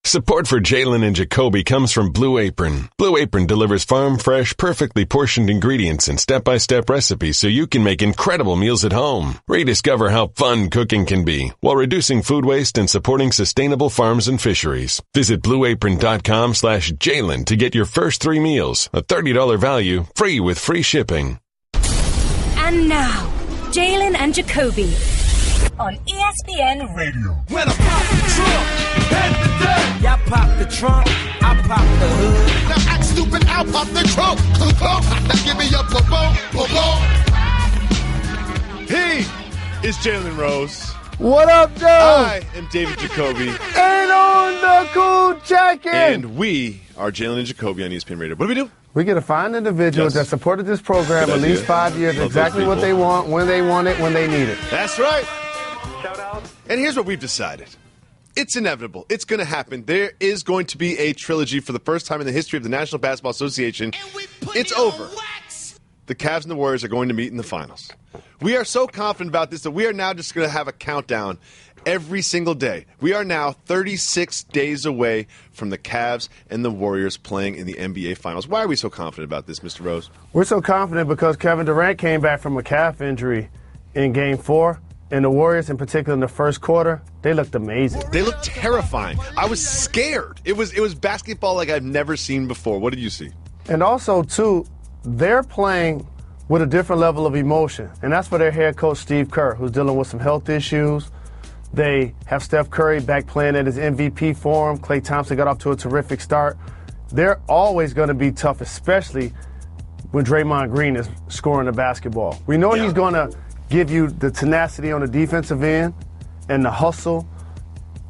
Support for Jalen and Jacoby comes from Blue Apron. Blue Apron delivers farm-fresh, perfectly portioned ingredients and step-by-step recipes so you can make incredible meals at home. Rediscover how fun cooking can be while reducing food waste and supporting sustainable farms and fisheries. Visit blueapron.com/Jalen to get your first 3 meals, a $30 value, free with free shipping. And now, Jalen and Jacoby on ESPN Radio. When I pop the trunk, head to death. Y'all pop the trunk, I pop the hood. Now act stupid, I'll pop the trunk. Now give me your boom. He is Jalen Rose. What up, Joe? I am David Jacoby. And on the cool jacket. And we are Jalen and Jacoby on ESPN Radio. What do we do? We get to find individuals that supported this program at least 5 years, Love exactly what they want, when they want it, when they need it. That's right. Shout out. And here's what we've decided. It's inevitable. It's going to happen. There is going to be a trilogy for the first time in the history of the National Basketball Association. It's over. The Cavs and the Warriors are going to meet in the finals. We are so confident about this that we are now just going to have a countdown every single day. We are now 36 days away from the Cavs and the Warriors playing in the NBA Finals. Why are we so confident about this, Mr. Rose? We're so confident because Kevin Durant came back from a calf injury in Game 4. And the Warriors, in particular, in the first quarter, they looked amazing. They looked terrifying. I was scared. It was basketball like I've never seen before. What did you see? And also, too, they're playing with a different level of emotion. And that's for their head coach, Steve Kerr, who's dealing with some health issues. They have Steph Curry back playing at his MVP form. Klay Thompson got off to a terrific start. They're always going to be tough, especially when Draymond Green is scoring the basketball. We know he's going to give you the tenacity on the defensive end and the hustle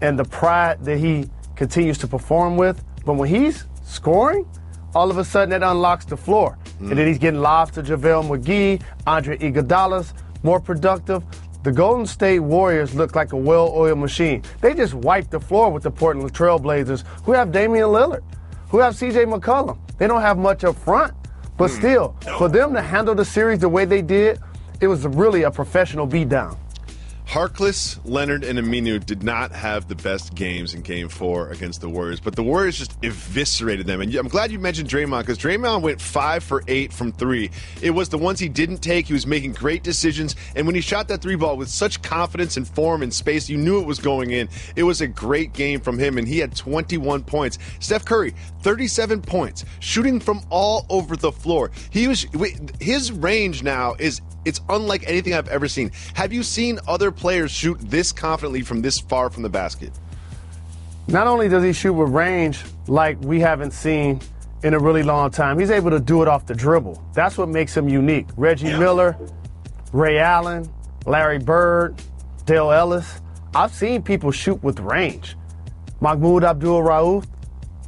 and the pride that he continues to perform with. But when he's scoring, all of a sudden that unlocks the floor. And then he's getting lobs to JaVale McGee, Andre Iguodala's more productive. The Golden State Warriors look like a well-oiled machine. They just wiped the floor with the Portland Trail Blazers, who have Damian Lillard, who have C.J. McCollum. They don't have much up front, but still, for them to handle the series the way they did, it was really a professional beatdown. Harkless, Leonard, and Aminu did not have the best games in Game 4 against the Warriors, but the Warriors just eviscerated them. And I'm glad you mentioned Draymond, because Draymond went 5 for 8 from 3. It was the ones he didn't take. He was making great decisions, and when he shot that 3 ball with such confidence and form and space, you knew it was going in. It was a great game from him, and he had 21 points. Steph Curry, 37 points, shooting from all over the floor. His range now it's unlike anything I've ever seen. Have you seen other players shoot this confidently from this far from the basket? Not only does he shoot with range like we haven't seen in a really long time, he's able to do it off the dribble. That's what makes him unique. Reggie Miller, Ray Allen, Larry Bird, Dale Ellis. I've seen people shoot with range. Mahmoud Abdul-Rauf.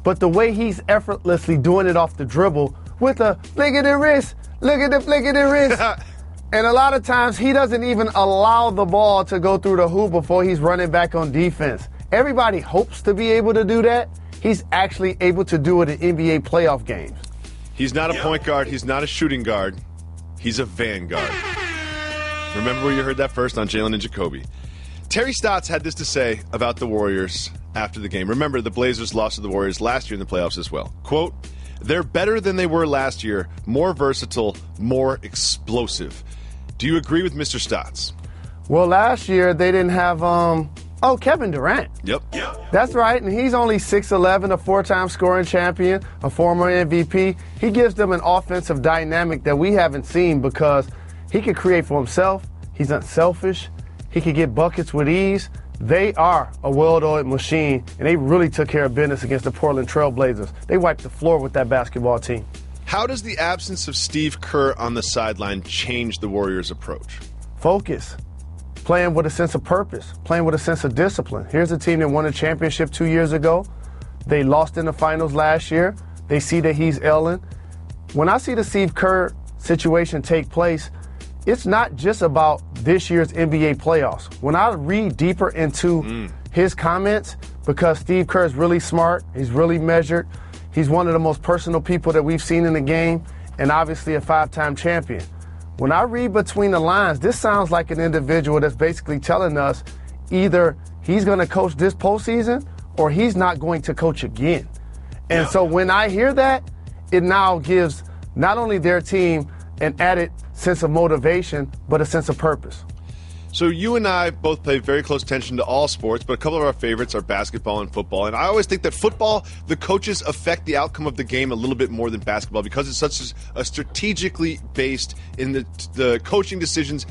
But the way he's effortlessly doing it off the dribble with a flick of the wrist, look at the flick of the wrist. And a lot of times he doesn't even allow the ball to go through the hoop before he's running back on defense. Everybody hopes to be able to do that. He's actually able to do it in NBA playoff games. He's not a point guard. He's not a shooting guard. He's a vanguard. Remember where you heard that first on Jalen and Jacoby. Terry Stotts had this to say about the Warriors after the game. Remember, the Blazers lost to the Warriors last year in the playoffs as well. Quote, "They're better than they were last year, more versatile, more explosive." Do you agree with Mr. Stotts? Well, last year they didn't have, Kevin Durant. Yep. That's right, and he's only 6'11", a 4-time scoring champion, a former MVP. He gives them an offensive dynamic that we haven't seen because he can create for himself. He's unselfish. He can get buckets with ease. They are a well-oiled machine, and they really took care of business against the Portland Trail Blazers. They wiped the floor with that basketball team. How does the absence of Steve Kerr on the sideline change the Warriors' approach? Focus. Playing with a sense of purpose. Playing with a sense of discipline. Here's a team that won a championship 2 years ago. They lost in the finals last year. They see that he's ailing. When I see the Steve Kerr situation take place, it's not just about this year's NBA playoffs. When I read deeper into his comments, because Steve Kerr is really smart, he's really measured, he's one of the most personal people that we've seen in the game, and obviously a 5-time champion. When I read between the lines, this sounds like an individual that's basically telling us either he's going to coach this postseason or he's not going to coach again. And so when I hear that, it now gives not only their team an added sense of motivation, but a sense of purpose. So you and I both pay very close attention to all sports, but a couple of our favorites are basketball and football. And I always think that football, the coaches affect the outcome of the game a little bit more than basketball because it's such a strategically based in the coaching decisions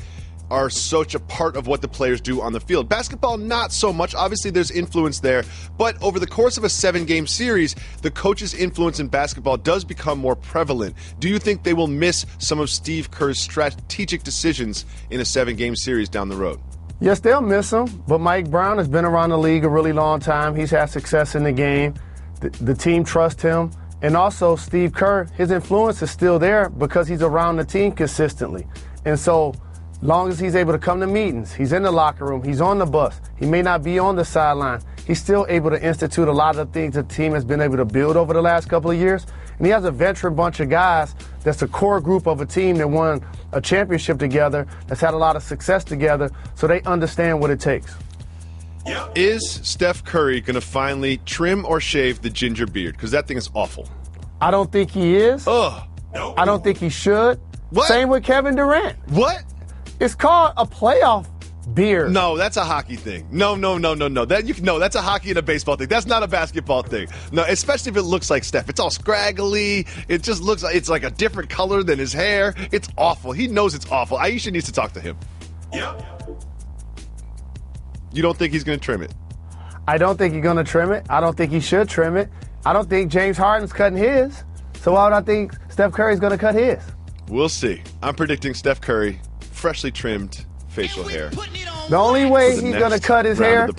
are such a part of what the players do on the field. Basketball, not so much. Obviously, there's influence there. But over the course of a 7-game series, the coach's influence in basketball does become more prevalent. Do you think they will miss some of Steve Kerr's strategic decisions in a 7-game series down the road? Yes, they'll miss him. But Mike Brown has been around the league a really long time. He's had success in the game. The team trusts him. And also, Steve Kerr, his influence is still there because he's around the team consistently. And so, long as he's able to come to meetings, he's in the locker room, he's on the bus, he may not be on the sideline, he's still able to institute a lot of the things the team has been able to build over the last couple of years. And he has a veteran bunch of guys that's a core group of a team that won a championship together, that's had a lot of success together, so they understand what it takes. Is Steph Curry going to finally trim or shave the ginger beard? Because that thing is awful. I don't think he is. Ugh. I don't think he should. What? Same with Kevin Durant. What? It's called a playoff beard. No, that's a hockey thing. No. That's a hockey and a baseball thing. That's not a basketball thing. No, especially if it looks like Steph. It's all scraggly. It just looks like it's like a different color than his hair. It's awful. He knows it's awful. Aisha needs to talk to him. You don't think he's going to trim it? I don't think he's going to trim it. I don't think he should trim it. I don't think James Harden's cutting his. So why would I think Steph Curry's going to cut his? We'll see. I'm predicting Steph Curry, freshly trimmed facial hair. The only way he's going to cut his hair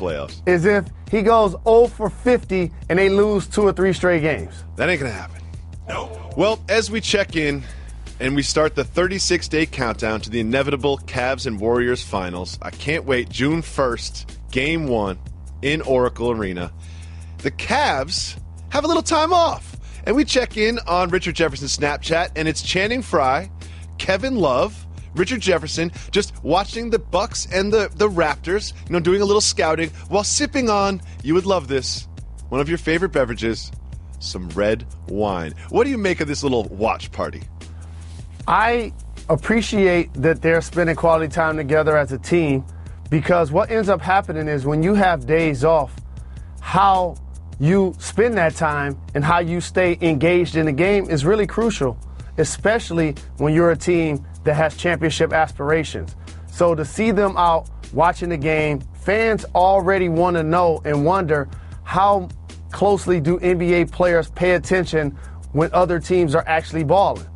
is if he goes 0 for 50 and they lose 2 or 3 straight games. That ain't going to happen. No. Well, as we check in and we start the 36-day countdown to the inevitable Cavs and Warriors finals, I can't wait. June 1st, Game 1 in Oracle Arena. The Cavs have a little time off. And we check in on Richard Jefferson's Snapchat, and it's Channing Frye, Kevin Love, Richard Jefferson, just watching the Bucks and the Raptors, doing a little scouting while sipping on, you would love this, one of your favorite beverages, some red wine. What do you make of this little watch party? I appreciate that they're spending quality time together as a team because what ends up happening is when you have days off, how you spend that time and how you stay engaged in the game is really crucial, especially when you're a team that has championship aspirations. So to see them out watching the game, fans already want to know and wonder how closely do NBA players pay attention when other teams are actually balling.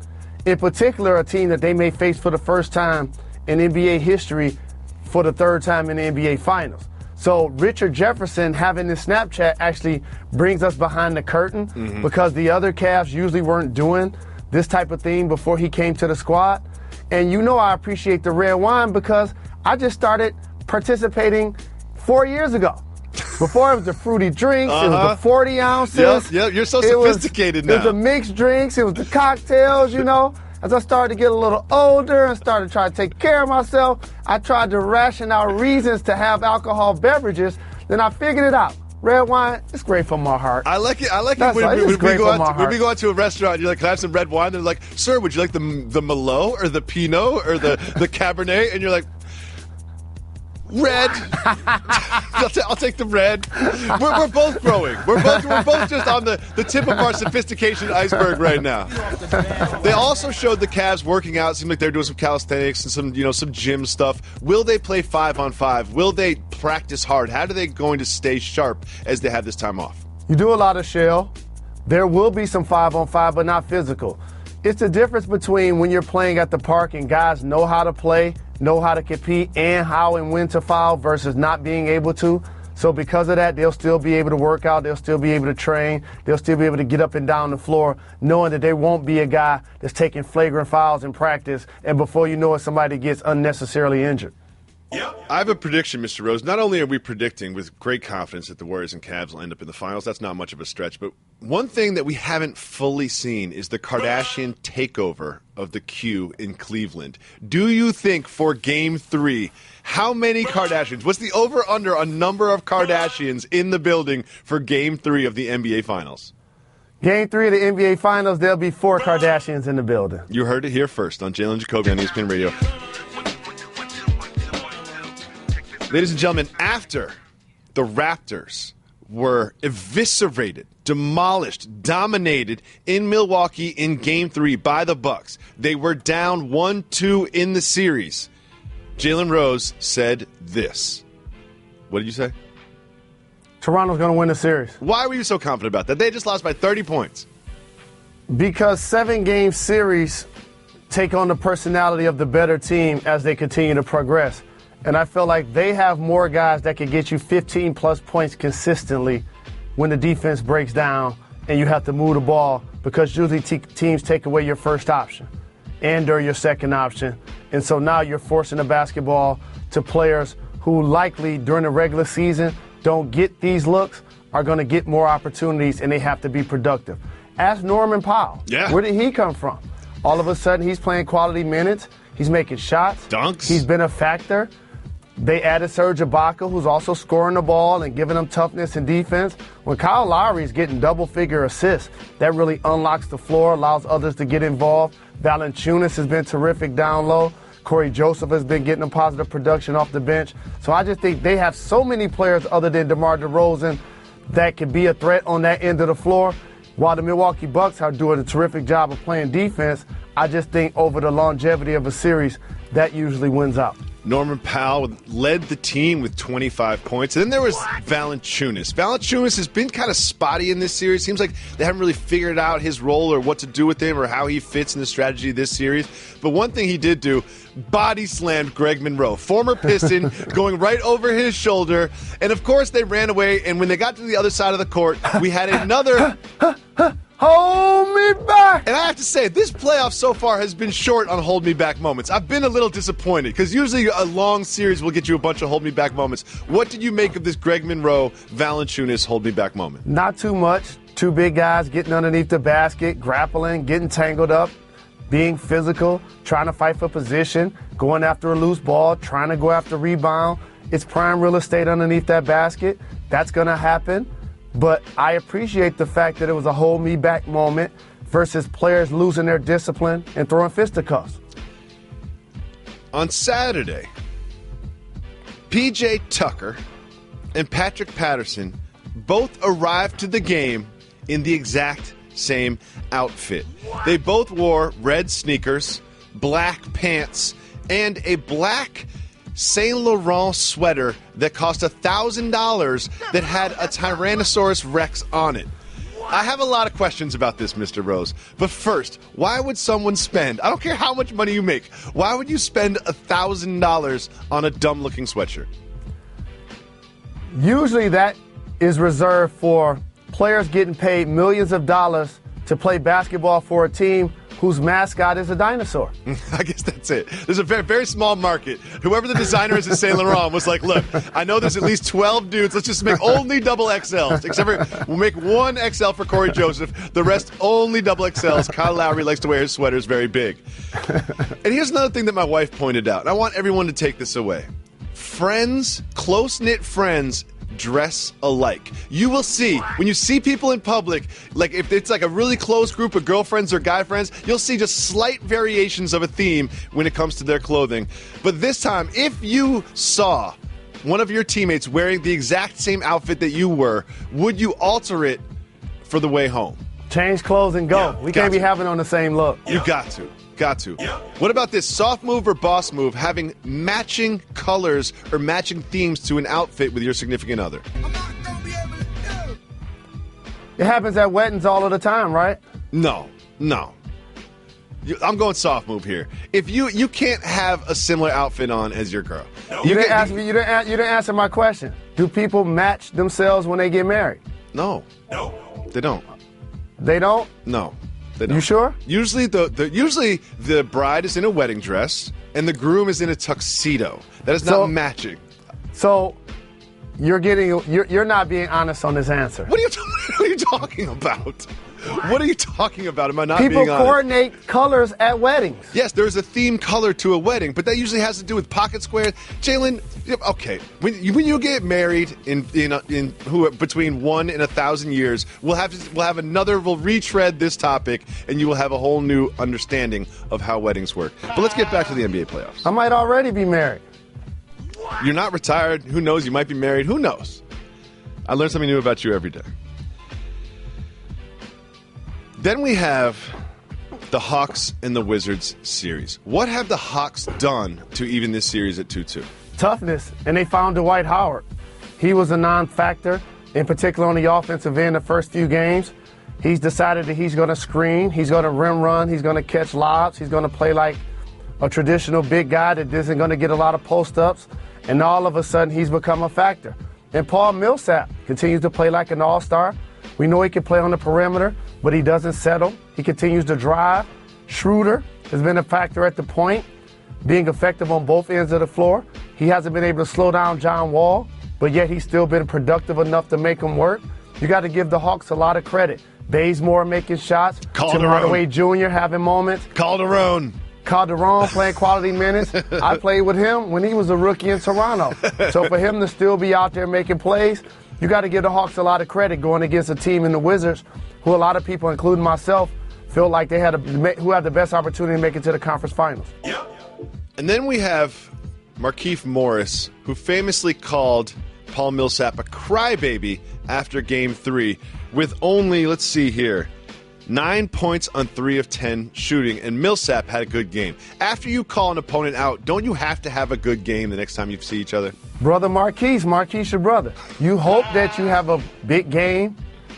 In particular, a team that they may face for the first time in NBA history for the 3rd time in the NBA Finals. So Richard Jefferson having this Snapchat actually brings us behind the curtain because the other Cavs usually weren't doing this type of thing before he came to the squad. And I appreciate the red wine because I just started participating 4 years ago. Before it was the fruity drinks, it was the 40 ounces. Yep, you're so sophisticated now. It was the mixed drinks, it was the cocktails, As I started to get a little older and started trying to take care of myself, I tried to ration out reasons to have alcohol beverages. Then I figured it out. Red wine, it's great for my heart. I like it. When we go out to a restaurant, you're like, can I have some red wine? They're like, sir, would you like the Merlot or the Pinot or the Cabernet? And you're like, red. I'll take the red. We're both growing. We're both just on the tip of our sophistication iceberg right now. They also showed the Cavs working out. It seemed like they're doing some calisthenics and some gym stuff. Will they play 5-on-5? Will they practice hard? How are they going to stay sharp as they have this time off? You do a lot of shell. There will be some 5-on-5, but not physical. It's the difference between when you're playing at the park and guys know how to play, know how to compete, and how and when to foul versus not being able to. So because of that, they'll still be able to work out, they'll still be able to train, they'll still be able to get up and down the floor, knowing that they won't be a guy that's taking flagrant fouls in practice, and before you know it, somebody gets unnecessarily injured. I have a prediction, Mr. Rose. Not only are we predicting with great confidence that the Warriors and Cavs will end up in the finals, that's not much of a stretch, but One thing that we haven't fully seen is the Kardashian takeover of the Q in Cleveland. Do you think for Game 3, how many Kardashians, what's the over-under on number of Kardashians in the building for Game 3 of the NBA Finals? Game 3 of the NBA Finals, there'll be 4 Kardashians in the building. You heard it here first on Jalen Jacoby on ESPN Radio. Ladies and gentlemen, after the Raptors were eviscerated, demolished, dominated in Milwaukee in Game 3 by the Bucks, they were down 1-2 in the series. Jalen Rose said this. What did you say? Toronto's going to win the series. Why were you so confident about that? They just lost by 30 points. Because 7-game series take on the personality of the better team as they continue to progress. And I feel like they have more guys that can get you 15-plus points consistently when the defense breaks down and you have to move the ball, because usually teams take away your first option and or your second option. And so now you're forcing the basketball to players who likely during the regular season don't get these looks, are going to get more opportunities, and they have to be productive. Ask Norman Powell. Yeah. Where did he come from? All of a sudden he's playing quality minutes. He's making shots. Dunks. He's been a factor. They added Serge Ibaka, who's also scoring the ball and giving them toughness and defense. When Kyle Lowry is getting double-figure assists, that really unlocks the floor, allows others to get involved. Valanciunas has been terrific down low. Corey Joseph has been getting a positive production off the bench. So I just think they have so many players other than DeMar DeRozan that could be a threat on that end of the floor. While the Milwaukee Bucks are doing a terrific job of playing defense, I just think over the longevity of a series, that usually wins out. Norman Powell led the team with 25 points. And then there was Valanciunas. Valanciunas has been kind of spotty in this series. Seems like they haven't really figured out his role or what to do with him or how he fits in the strategy of this series. But one thing he did do, body slammed Greg Monroe, former Piston, going right over his shoulder. And, of course, they ran away. And when they got to the other side of the court, we had another... Hold me back! And I have to say, this playoff so far has been short on hold me back moments. I've been a little disappointed because usually a long series will get you a bunch of hold me back moments. What did you make of this Greg Monroe, Valanciunas hold me back moment? Not too much. 2 big guys getting underneath the basket, grappling, getting tangled up, being physical, trying to fight for position, going after a loose ball, trying to go after rebound. It's prime real estate underneath that basket. That's going to happen. But I appreciate the fact that it was a hold me back moment versus players losing their discipline and throwing fisticuffs. On Saturday, P.J. Tucker and Patrick Patterson both arrived to the game in the exact same outfit. They both wore red sneakers, black pants, and a black Saint Laurent sweater that cost $1,000 that had a Tyrannosaurus Rex on it. I have a lot of questions about this, Mr. Rose. But first, why would someone spend, I don't care how much money you make, why would you spend $1,000 on a dumb-looking sweatshirt? Usually that is reserved for players getting paid millions of dollars to play basketball for a team whose mascot is a dinosaur. I guess that's it. There's a very, very small market. Whoever the designer is at Saint Laurent was like, look, I know there's at least 12 dudes. Let's just make only double XLs. Except for, we'll make one XL for Corey Joseph. The rest only double XLs. Kyle Lowry likes to wear his sweaters very big. And here's another thing that my wife pointed out. And I want everyone to take this away. Friends, close-knit friends, dress alike. You will see, when you see people in public, like if it's like a really close group of girlfriends or guy friends, you'll see just slight variations of a theme when it comes to their clothing. But this time, if you saw one of your teammates wearing the exact same outfit that you were, would you alter it for the way home? Change clothes and go. Yeah, we can't be having on the same look. You got to. Got to. What about this soft move or boss move, having matching colors or matching themes to an outfit with your significant other? It happens at weddings all of the time, right? No. I'm going soft move here. If you can't have a similar outfit on as your girl. You didn't ask me. You didn't answer my question. Do people match themselves when they get married? No, they don't. They don't? No. They don't. You sure? Usually the bride is in a wedding dress and the groom is in a tuxedo. That is not matching. So you're not being honest on this answer. What are you talking about? What are you talking about? What are you talking about? Am I not People being honest? coordinate colors at weddings. Yes, there's a theme color to a wedding, but that usually has to do with pocket squares. Jalen, okay, when you get married in between 1 and 1,000 years, we'll retread this topic, and you will have a whole new understanding of how weddings work. But let's get back to the NBA playoffs. I might already be married. You're not retired. Who knows? You might be married. Who knows? I learn something new about you every day. Then we have the Hawks and the Wizards series. What have the Hawks done to even this series at 2-2? Toughness, and they found Dwight Howard. He was a non-factor, in particular on the offensive end the first few games. He's decided that he's going to screen, he's going to rim run, he's going to catch lobs, he's going to play like a traditional big guy that isn't going to get a lot of post-ups, and all of a sudden he's become a factor. And Paul Millsap continues to play like an all-star. We know he can play on the perimeter, but he doesn't settle. He continues to drive. Schroeder has been a factor at the point, being effective on both ends of the floor. He hasn't been able to slow down John Wall, but yet he's still been productive enough to make him work. You got to give the Hawks a lot of credit. Bazemore making shots. Calderon Jr. having moments. Calderon playing quality minutes. I played with him when he was a rookie in Toronto. So for him to still be out there making plays, you got to give the Hawks a lot of credit going against a team in the Wizards who a lot of people, including myself, feel like they who have the best opportunity to make it to the conference finals. And then we have Markieff Morris, who famously called Paul Millsap a crybaby after Game 3 with only, 9 points on 3 of 10 shooting, and Millsap had a good game. After you call an opponent out, don't you have to have a good game the next time you see each other? Brother Marquise your brother. You hope that you have a big game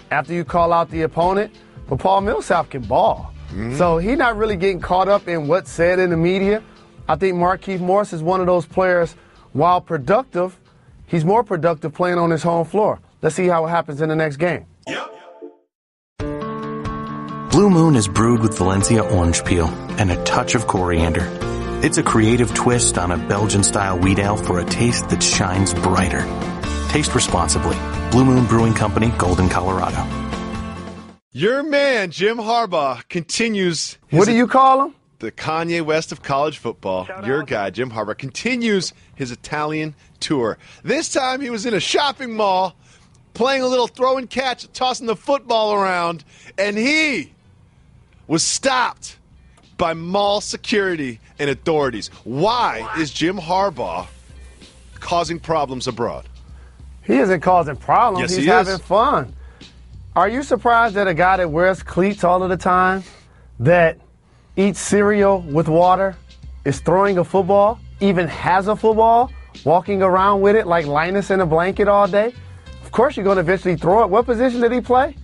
after you call out the opponent, but Paul Millsap can ball. Mm-hmm. So he's not really getting caught up in what's said in the media. I think Markieff Morris is one of those players, while productive, he's more productive playing on his home floor. Let's see how it happens in the next game. Blue Moon is brewed with Valencia orange peel and a touch of coriander. It's a creative twist on a Belgian-style wheat ale for a taste that shines brighter. Taste responsibly. Blue Moon Brewing Company, Golden, Colorado. Your man, Jim Harbaugh, continues... What do you call him? The Kanye West of college football. Your guy, Jim Harbaugh, continues his Italian tour. This time he was in a shopping mall playing a little throw and catch, tossing the football around, and he was stopped by mall security and authorities. Why is Jim Harbaugh causing problems abroad? He isn't causing problems. Yes, He's having fun. Are you surprised that a guy that wears cleats all of the time, that eats cereal with water, is throwing a football, even has a football, walking around with it like Linus in a blanket all day? Of course you're going to eventually throw it. What position did he play?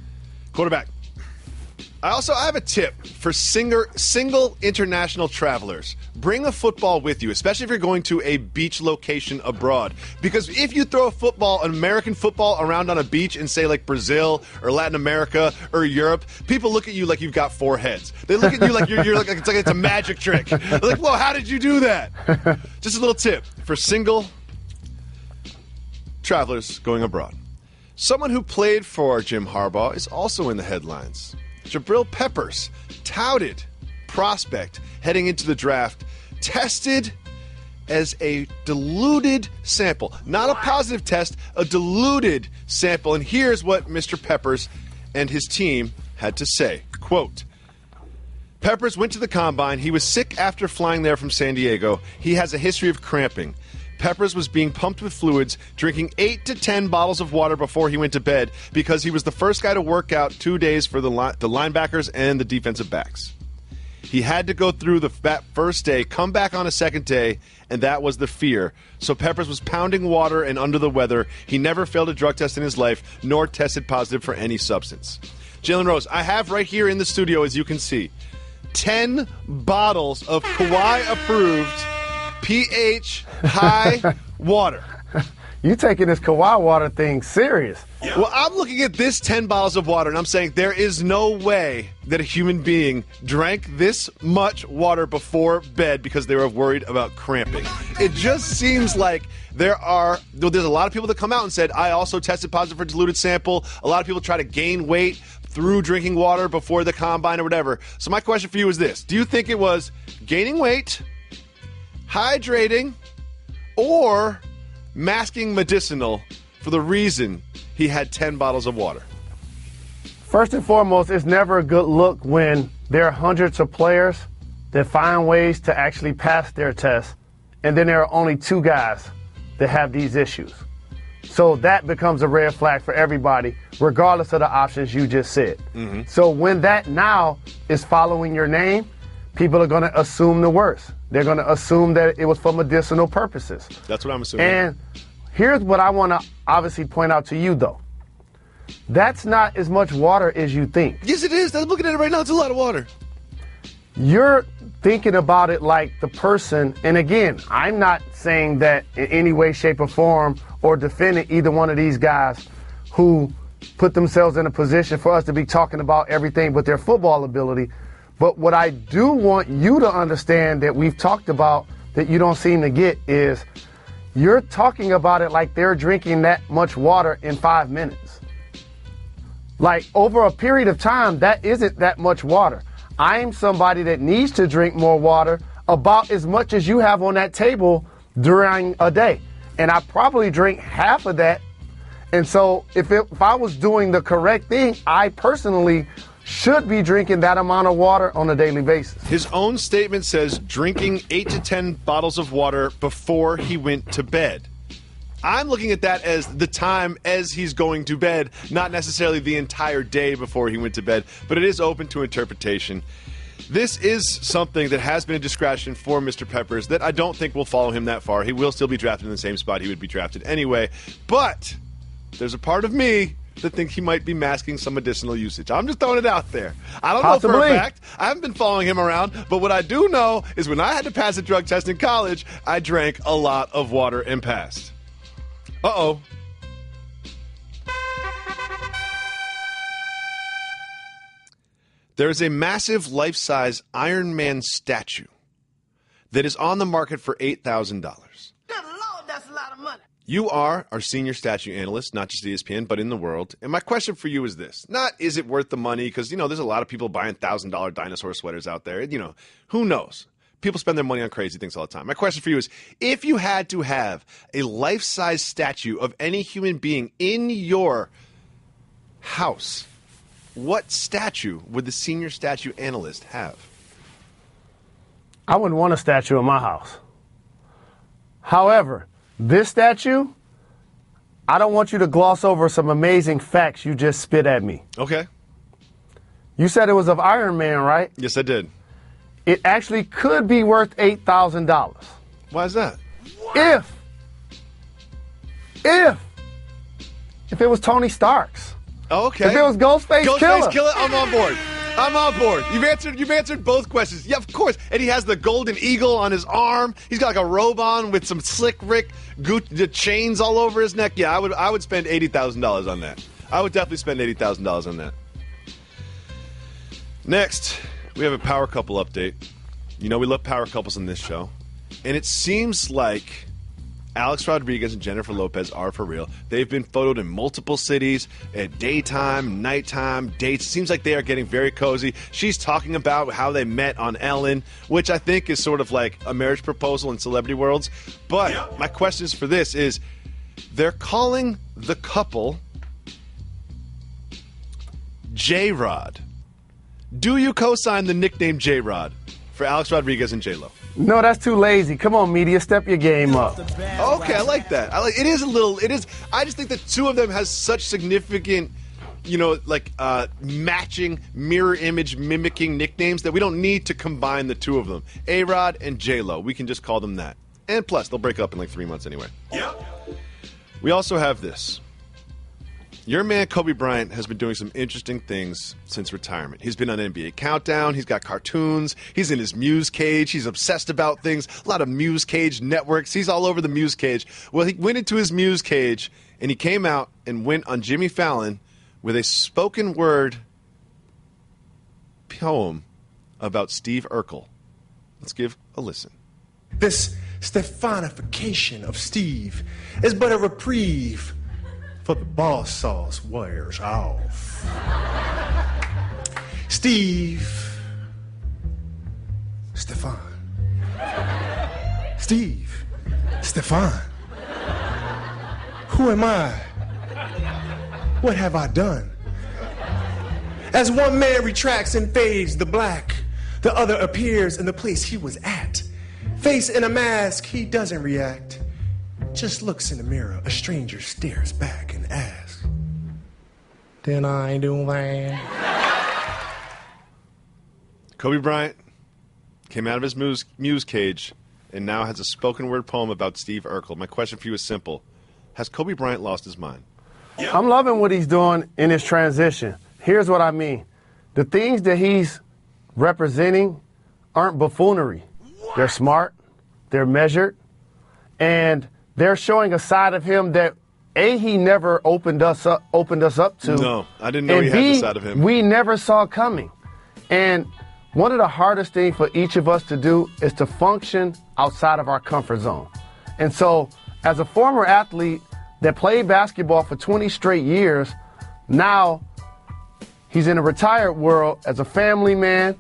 Quarterback. I have a tip for single international travelers. Bring a football with you, especially if you're going to a beach location abroad. Because if you throw an American football around on a beach in, say, like Brazil or Latin America or Europe, people look at you like you've got 4 heads. They look at you like you're like it's a magic trick. They're like, whoa, how did you do that? Just a little tip for single travelers going abroad. Someone who played for Jim Harbaugh is also in the headlines. Jabril Peppers, touted prospect heading into the draft, tested as a diluted sample. Not a positive test, a diluted sample. And here's what Mr. Peppers and his team had to say. Quote, Peppers went to the combine. He was sick after flying there from San Diego. He has a history of cramping. Peppers was being pumped with fluids, drinking 8 to 10 bottles of water before he went to bed because he was the first guy to work out 2 days for the linebackers and the defensive backs. He had to go through that first day, come back on a second day, and that was the fear. So Peppers was pounding water and under the weather. He never failed a drug test in his life, nor tested positive for any substance. Jalen Rose, I have right here in the studio, as you can see, 10 bottles of Kawhi-approved pH high water. You taking this Kawhi water thing serious. Well, I'm looking at this 10 bottles of water, and I'm saying there is no way that a human being drank this much water before bed because they were worried about cramping. It just seems like there's a lot of people that come out and said, I also tested positive for diluted sample. A lot of people try to gain weight through drinking water before the combine or whatever. So my question for you is this. Do you think it was gaining weight, hydrating, or masking medicinal for the reason he had 10 bottles of water? First and foremost, it's never a good look when there are hundreds of players that find ways to actually pass their test, and then there are only 2 guys that have these issues. So that becomes a red flag for everybody, regardless of the options you just said. Mm-hmm. So when that now is following your name, people are going to assume the worst. They're going to assume that it was for medicinal purposes. That's what I'm assuming. And here's what I want to obviously point out to you, though. That's not as much water as you think. Yes, it is. I'm looking at it right now. It's a lot of water. You're thinking about it like the person, and again, I'm not saying that in any way, shape, or form or defending either one of these guys who put themselves in a position for us to be talking about everything but their football ability. But what I do want you to understand that we've talked about that you don't seem to get is you're talking about it like they're drinking that much water in 5 minutes. Like over a period of time, that isn't that much water. I am somebody that needs to drink more water, about as much as you have on that table during a day. And I probably drink half of that. And so if I was doing the correct thing, I personally should be drinking that amount of water on a daily basis. His own statement says drinking 8 to 10 bottles of water before he went to bed. I'm looking at that as the time as he's going to bed, not necessarily the entire day before he went to bed, but it is open to interpretation. This is something that has been a discretion for Mr. Peppers that I don't think will follow him that far. He will still be drafted in the same spot he would be drafted anyway, but there's a part of me that think he might be masking some medicinal usage. I'm just throwing it out there. I don't know for a fact. I haven't been following him around, but what I do know is when I had to pass a drug test in college, I drank a lot of water and passed. Uh-oh. There is a massive life-size Iron Man statue that is on the market for $8,000. Good Lord, that's a lot of money. You are our senior statue analyst, not just ESPN, but in the world. And my question for you is this. Not is it worth the money, because, there's a lot of people buying $1,000 dinosaur sweaters out there. Who knows? People spend their money on crazy things all the time. My question for you is, if you had to have a life-size statue of any human being in your house, what statue would the senior statue analyst have? I wouldn't want a statue in my house. However, this statue, I don't want you to gloss over some amazing facts you just spit at me. Okay. You said it was of Iron Man, right? Yes, I did. It actually could be worth $8,000. Why is that? If it was Tony Stark's. Okay. If it was Ghostface Killer. I'm on board. You've answered both questions. Yeah, of course. And he has the golden eagle on his arm. He's got like a robe on with some slick Rick the chains all over his neck. Yeah, I would spend $80,000 on that. I would definitely spend $80,000 on that. Next, we have a power couple update. We love power couples on this show. And it seems like Alex Rodriguez and Jennifer Lopez are for real. They've been photoed in multiple cities at daytime, nighttime, dates. It seems like they are getting very cozy. She's talking about how they met on Ellen, which I think is sort of like a marriage proposal in celebrity worlds. But my question for this is, they're calling the couple J-Rod. Do you co-sign the nickname J-Rod for Alex Rodriguez and J-Lo? No, that's too lazy. Come on, media, step your game up. Okay, I like that. I just think the two of them has such significant, matching, mirror image, mimicking nicknames that we don't need to combine the two of them. A-Rod and J-Lo. We can just call them that. And plus, they'll break up in 3 months anyway. Yep. We also have this. Your man, Kobe Bryant, has been doing some interesting things since retirement. He's been on NBA Countdown. He's got cartoons. He's in his Muse cage. He's obsessed about things. A lot of Muse cage networks. He's all over the Muse cage. Well, he went into his Muse cage, and he came out and went on Jimmy Fallon with a spoken word poem about Steve Urkel. Let's give a listen. This Stephanification of Steve is but a reprieve for the boss sauce wears off. Steve. Stefan. Steve. Stefan. Who am I? What have I done? As one man retracts and fades the black, the other appears in the place he was at. Face in a mask, he doesn't react. Just looks in the mirror, a stranger stares back and asks, "Did I do that?" Kobe Bryant came out of his Muse cage and now has a spoken word poem about Steve Urkel. My question for you is simple. Has Kobe Bryant lost his mind? I'm loving what he's doing in his transition. Here's what I mean. The things that he's representing aren't buffoonery. They're smart, they're measured, and they're showing a side of him that A, he never opened us up to. No, I didn't know he had this side of him. We never saw coming. And one of the hardest things for each of us to do is to function outside of our comfort zone. And so, as a former athlete that played basketball for 20 straight years, now he's in a retired world as a family man,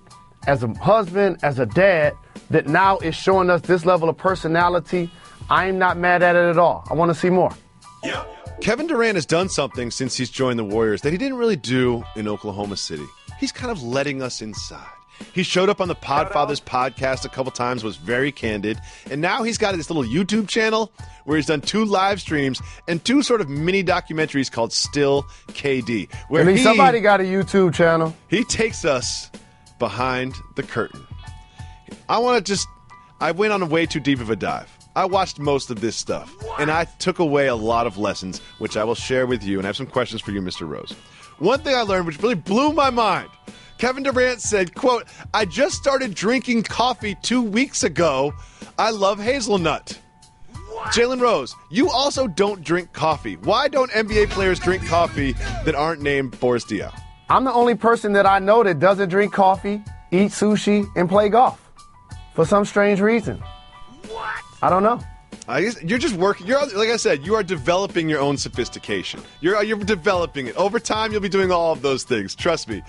as a husband, as a dad, that now is showing us this level of personality. I'm not mad at it at all. I want to see more. Kevin Durant has done something since he's joined the Warriors that he didn't really do in Oklahoma City. He's kind of letting us inside. He showed up on the Podfathers podcast a couple times, was very candid, and now he's got this little YouTube channel where he's done 2 live streams and 2 sort of mini documentaries called Still KD. Where somebody got a YouTube channel. He takes us behind the curtain. I went on a way too deep of a dive. I watched most of this stuff, and I took away a lot of lessons, which I will share with you, and I have some questions for you, Mr. Rose. One thing I learned, which really blew my mind, Kevin Durant said, quote, "I just started drinking coffee 2 weeks ago. I love hazelnut." Jalen Rose, you also don't drink coffee. Why don't NBA players drink coffee that aren't named Boris Diaw? I'm the only person that I know that doesn't drink coffee, eat sushi, and play golf. For some strange reason. I don't know. I guess you're just working. Like I said, you are developing your own sophistication. You're developing it. Over time, you'll be doing all of those things. Trust me.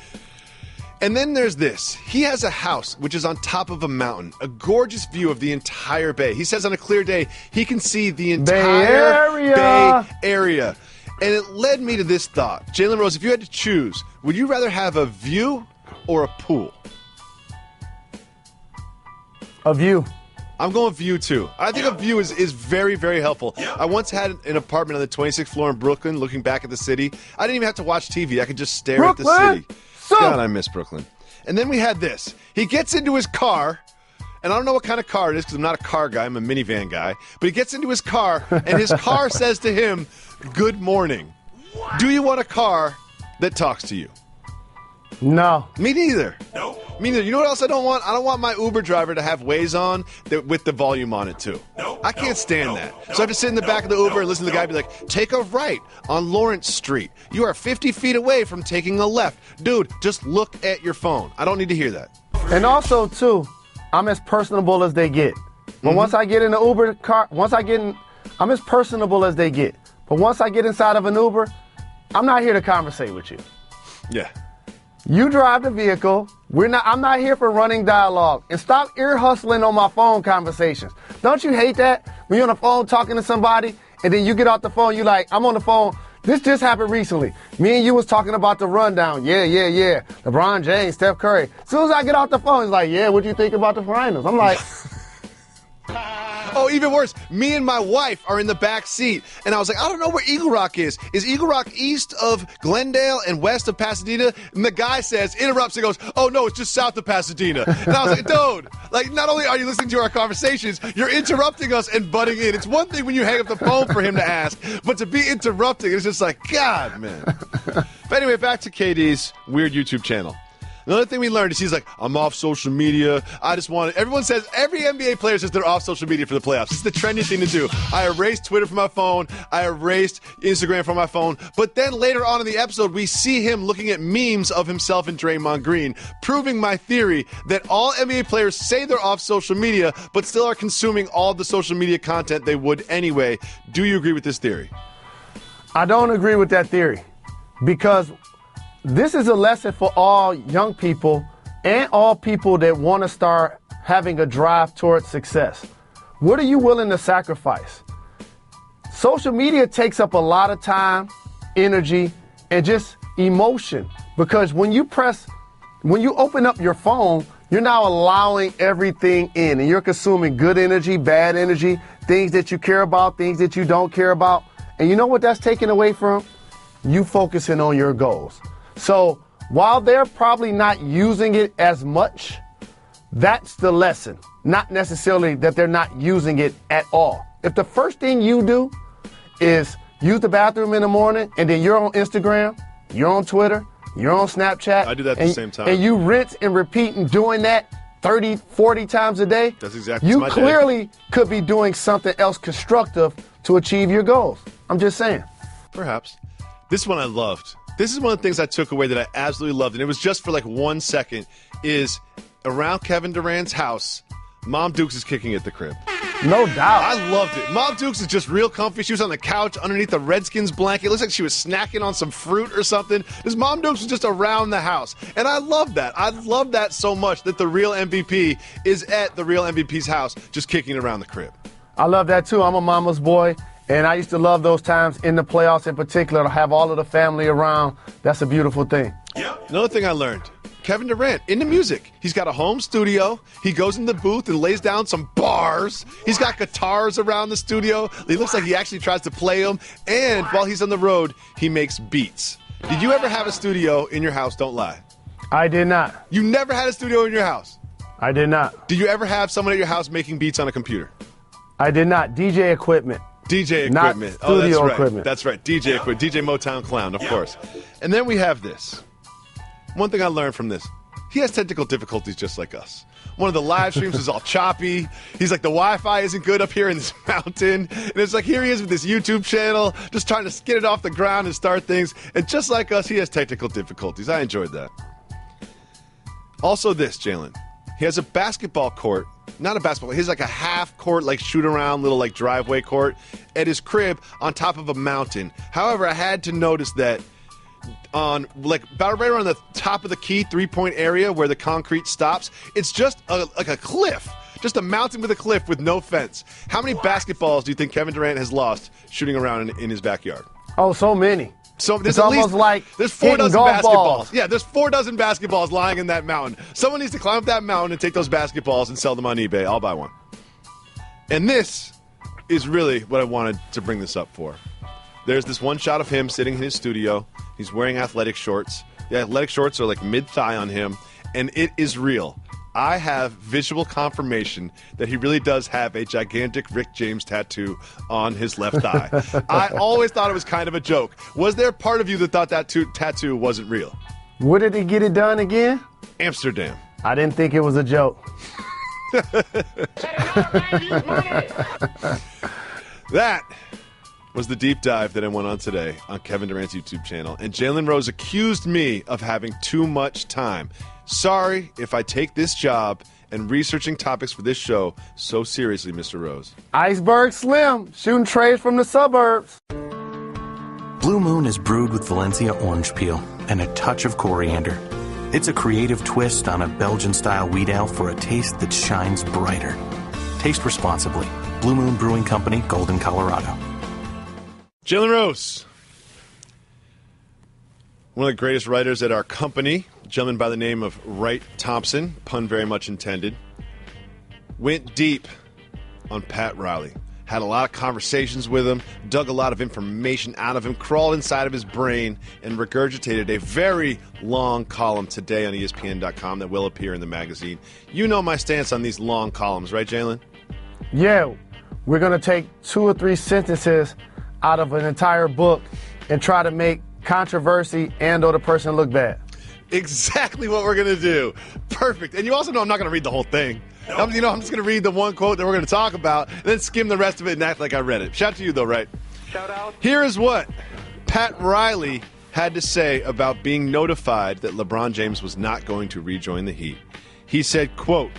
And then there's this. He has a house which is on top of a mountain, a gorgeous view of the entire bay. He says on a clear day, he can see the entire Bay Area. And it led me to this thought. Jalen Rose, if you had to choose, would you rather have a view or a pool? A view. I'm going view, too. I think a view is very, very helpful. I once had an apartment on the 26th floor in Brooklyn looking back at the city. I didn't even have to watch TV. I could just stare at the city. God, I miss Brooklyn. And then we had this. He gets into his car, and I don't know what kind of car it is because I'm not a car guy. I'm a minivan guy. But he gets into his car, and his car says to him, "Good morning." Do you want a car that talks to you? No. Me neither. No. Me neither. You know what else I don't want? I don't want my Uber driver to have Waze on with the volume on it, too. No. I can't stand that. So I have to sit in the back of the Uber and listen to the guy be like, "Take a right on Lawrence Street. You are 50 feet away from taking a left." Dude, just look at your phone. I don't need to hear that. And also, too, I'm as personable as they get. But once I get in the Uber car, I'm as personable as they get. But once I get inside of an Uber, I'm not here to conversate with you. Yeah. You drive the vehicle. I'm not here for running dialogue. And stop ear hustling on my phone conversations. Don't you hate that? When you're on the phone talking to somebody, and then you get off the phone, you like, I'm on the phone. This just happened recently. Me and you was talking about the rundown. Yeah. LeBron James, Steph Curry. As soon as I get off the phone, he's like, "Yeah, what do you think about the finals?" I'm like, Oh, even worse, me and my wife are in the back seat, and I was like, I don't know where Eagle Rock is. Is Eagle Rock east of Glendale and west of Pasadena? And the guy interrupts and goes, oh, no, it's just south of Pasadena. And I was like, dude, like, not only are you listening to our conversations, you're interrupting us and butting in. It's one thing when you hang up the phone for him to ask, but to be interrupting, it's just like, God, man. But anyway, back to KD's weird YouTube channel. Another thing we learned is he's like, I'm off social media. Everyone says, every NBA player says they're off social media for the playoffs. It's the trendy thing to do. I erased Twitter from my phone. I erased Instagram from my phone. But then later on in the episode, we see him looking at memes of himself and Draymond Green, proving my theory that all NBA players say they're off social media, but still are consuming all the social media content they would anyway. Do you agree with this theory? I don't agree with that theory because this is a lesson for all young people and all people that want to start having a drive towards success. What are you willing to sacrifice? Social media takes up a lot of time, energy, and just emotion because when you open up your phone, you're now allowing everything in and you're consuming good energy, bad energy, things that you care about, things that you don't care about. And you know what that's taken away from? You focusing on your goals. So while they're probably not using it as much, that's the lesson. Not necessarily that they're not using it at all. If the first thing you do is use the bathroom in the morning and then you're on Instagram, you're on Twitter, you're on Snapchat. I do that at the same time. And you rinse and repeat and doing that 30, 40 times a day. That's exactly You my clearly could be doing something else constructive to achieve your goals. I'm just saying. Perhaps. This one I loved. This is one of the things I took away that I absolutely loved, and it was just for like 1 second, is around Kevin Durant's house, Mom Dukes is kicking at the crib. No doubt. I loved it. Mom Dukes is just real comfy. She was on the couch underneath the Redskins blanket. It looks like she was snacking on some fruit or something. This Mom Dukes was just around the house. And I love that. I love that so much that the real MVP is at the real MVP's house just kicking around the crib. I love that too. I'm a mama's boy. And I used to love those times in the playoffs in particular to have all of the family around. That's a beautiful thing. Another thing I learned, Kevin Durant, into music. He's got a home studio. He goes in the booth and lays down some bars. He's got guitars around the studio. He looks like he actually tries to play them. And while he's on the road, he makes beats. Did you ever have a studio in your house? Don't lie. I did not. You never had a studio in your house? I did not. Did you ever have someone at your house making beats on a computer? I did not. DJ equipment. DJ Not equipment. studio that's right. equipment. That's right. DJ equipment. DJ Motown Clown, of course. And then we have this. One thing I learned from this. He has technical difficulties just like us. One of the live streams is all choppy. He's like, the Wi-Fi isn't good up here in this mountain. And it's like, here he is with this YouTube channel, just trying to get it off the ground and start things. And just like us, he has technical difficulties. I enjoyed that. Also this, Jalen. He has a basketball court. Not a basketball. He has like a half court, like shoot around little like driveway court at his crib on top of a mountain. However, I had to notice that on like about right around the top of the key 3-point area where the concrete stops, it's just like a cliff, just a mountain with a cliff with no fence. How many basketballs do you think Kevin Durant has lost shooting around in his backyard? Oh, so many. So there's it's almost like there's 4 dozen basketballs. Balls. Yeah, there's 4 dozen basketballs lying in that mountain. Someone needs to climb up that mountain and take those basketballs and sell them on eBay. I'll buy one. And this is really what I wanted to bring this up for. There's this one shot of him sitting in his studio. He's wearing athletic shorts. The athletic shorts are like mid-thigh on him, and it is real. I have visual confirmation that he really does have a gigantic Rick James tattoo on his left eye. I always thought it was kind of a joke. Was there part of you that thought that tattoo wasn't real? Where did he get it done again? Amsterdam. I didn't think it was a joke. That was the deep dive that I went on today on Kevin Durant's YouTube channel. And Jalen Rose accused me of having too much time. Sorry if I take this job and researching topics for this show so seriously, Mr. Rose. Iceberg Slim, shooting trades from the suburbs. Blue Moon is brewed with Valencia orange peel and a touch of coriander. It's a creative twist on a Belgian-style wheat ale for a taste that shines brighter. Taste responsibly. Blue Moon Brewing Company, Golden, Colorado. Jalen Rose, one of the greatest writers at our company, a gentleman by the name of Wright Thompson, pun very much intended, went deep on Pat Riley. Had a lot of conversations with him, dug a lot of information out of him, crawled inside of his brain, and regurgitated a very long column today on ESPN.com that will appear in the magazine. You know my stance on these long columns, right, Jalen? Yeah, we're going to take 2 or 3 sentences out of an entire book and try to make controversy and or the person look bad. Exactly what we're going to do. Perfect. And you also know I'm not going to read the whole thing. I'm just going to read the one quote that we're going to talk about, and then skim the rest of it and act like I read it. Shout out to you, though, right? Shout out. Here is what Pat Riley had to say about being notified that LeBron James was not going to rejoin the Heat. He said, quote,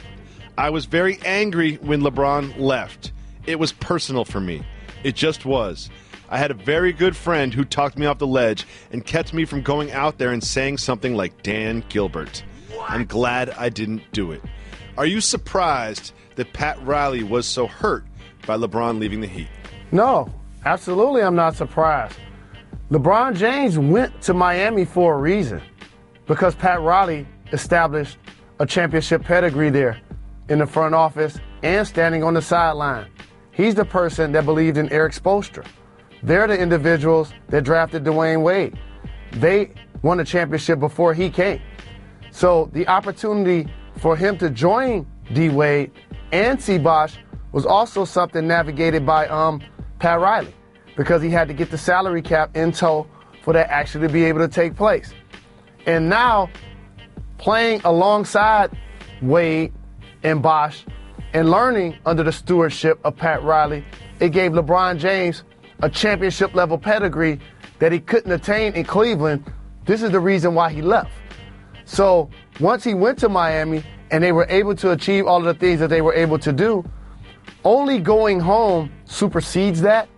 "I was very angry when LeBron left. It was personal for me. It just was. I had a very good friend who talked me off the ledge and kept me from going out there and saying something like Dan Gilbert. I'm glad I didn't do it." Are you surprised that Pat Riley was so hurt by LeBron leaving the Heat? No, absolutely I'm not surprised. LeBron James went to Miami for a reason, because Pat Riley established a championship pedigree there in the front office and standing on the sideline. He's the person that believed in Eric Spoelstra. They're the individuals that drafted Dwayne Wade. They won a championship before he came. So the opportunity for him to join D. Wade and C. Bosh was also something navigated by Pat Riley, because he had to get the salary cap in tow for that actually to be able to take place. And now, playing alongside Wade and Bosh and learning under the stewardship of Pat Riley, it gave LeBron James a championship-level pedigree that he couldn't attain in Cleveland. This is the reason why he left. So once he went to Miami and they were able to achieve all of the things that they were able to do, only going home supersedes that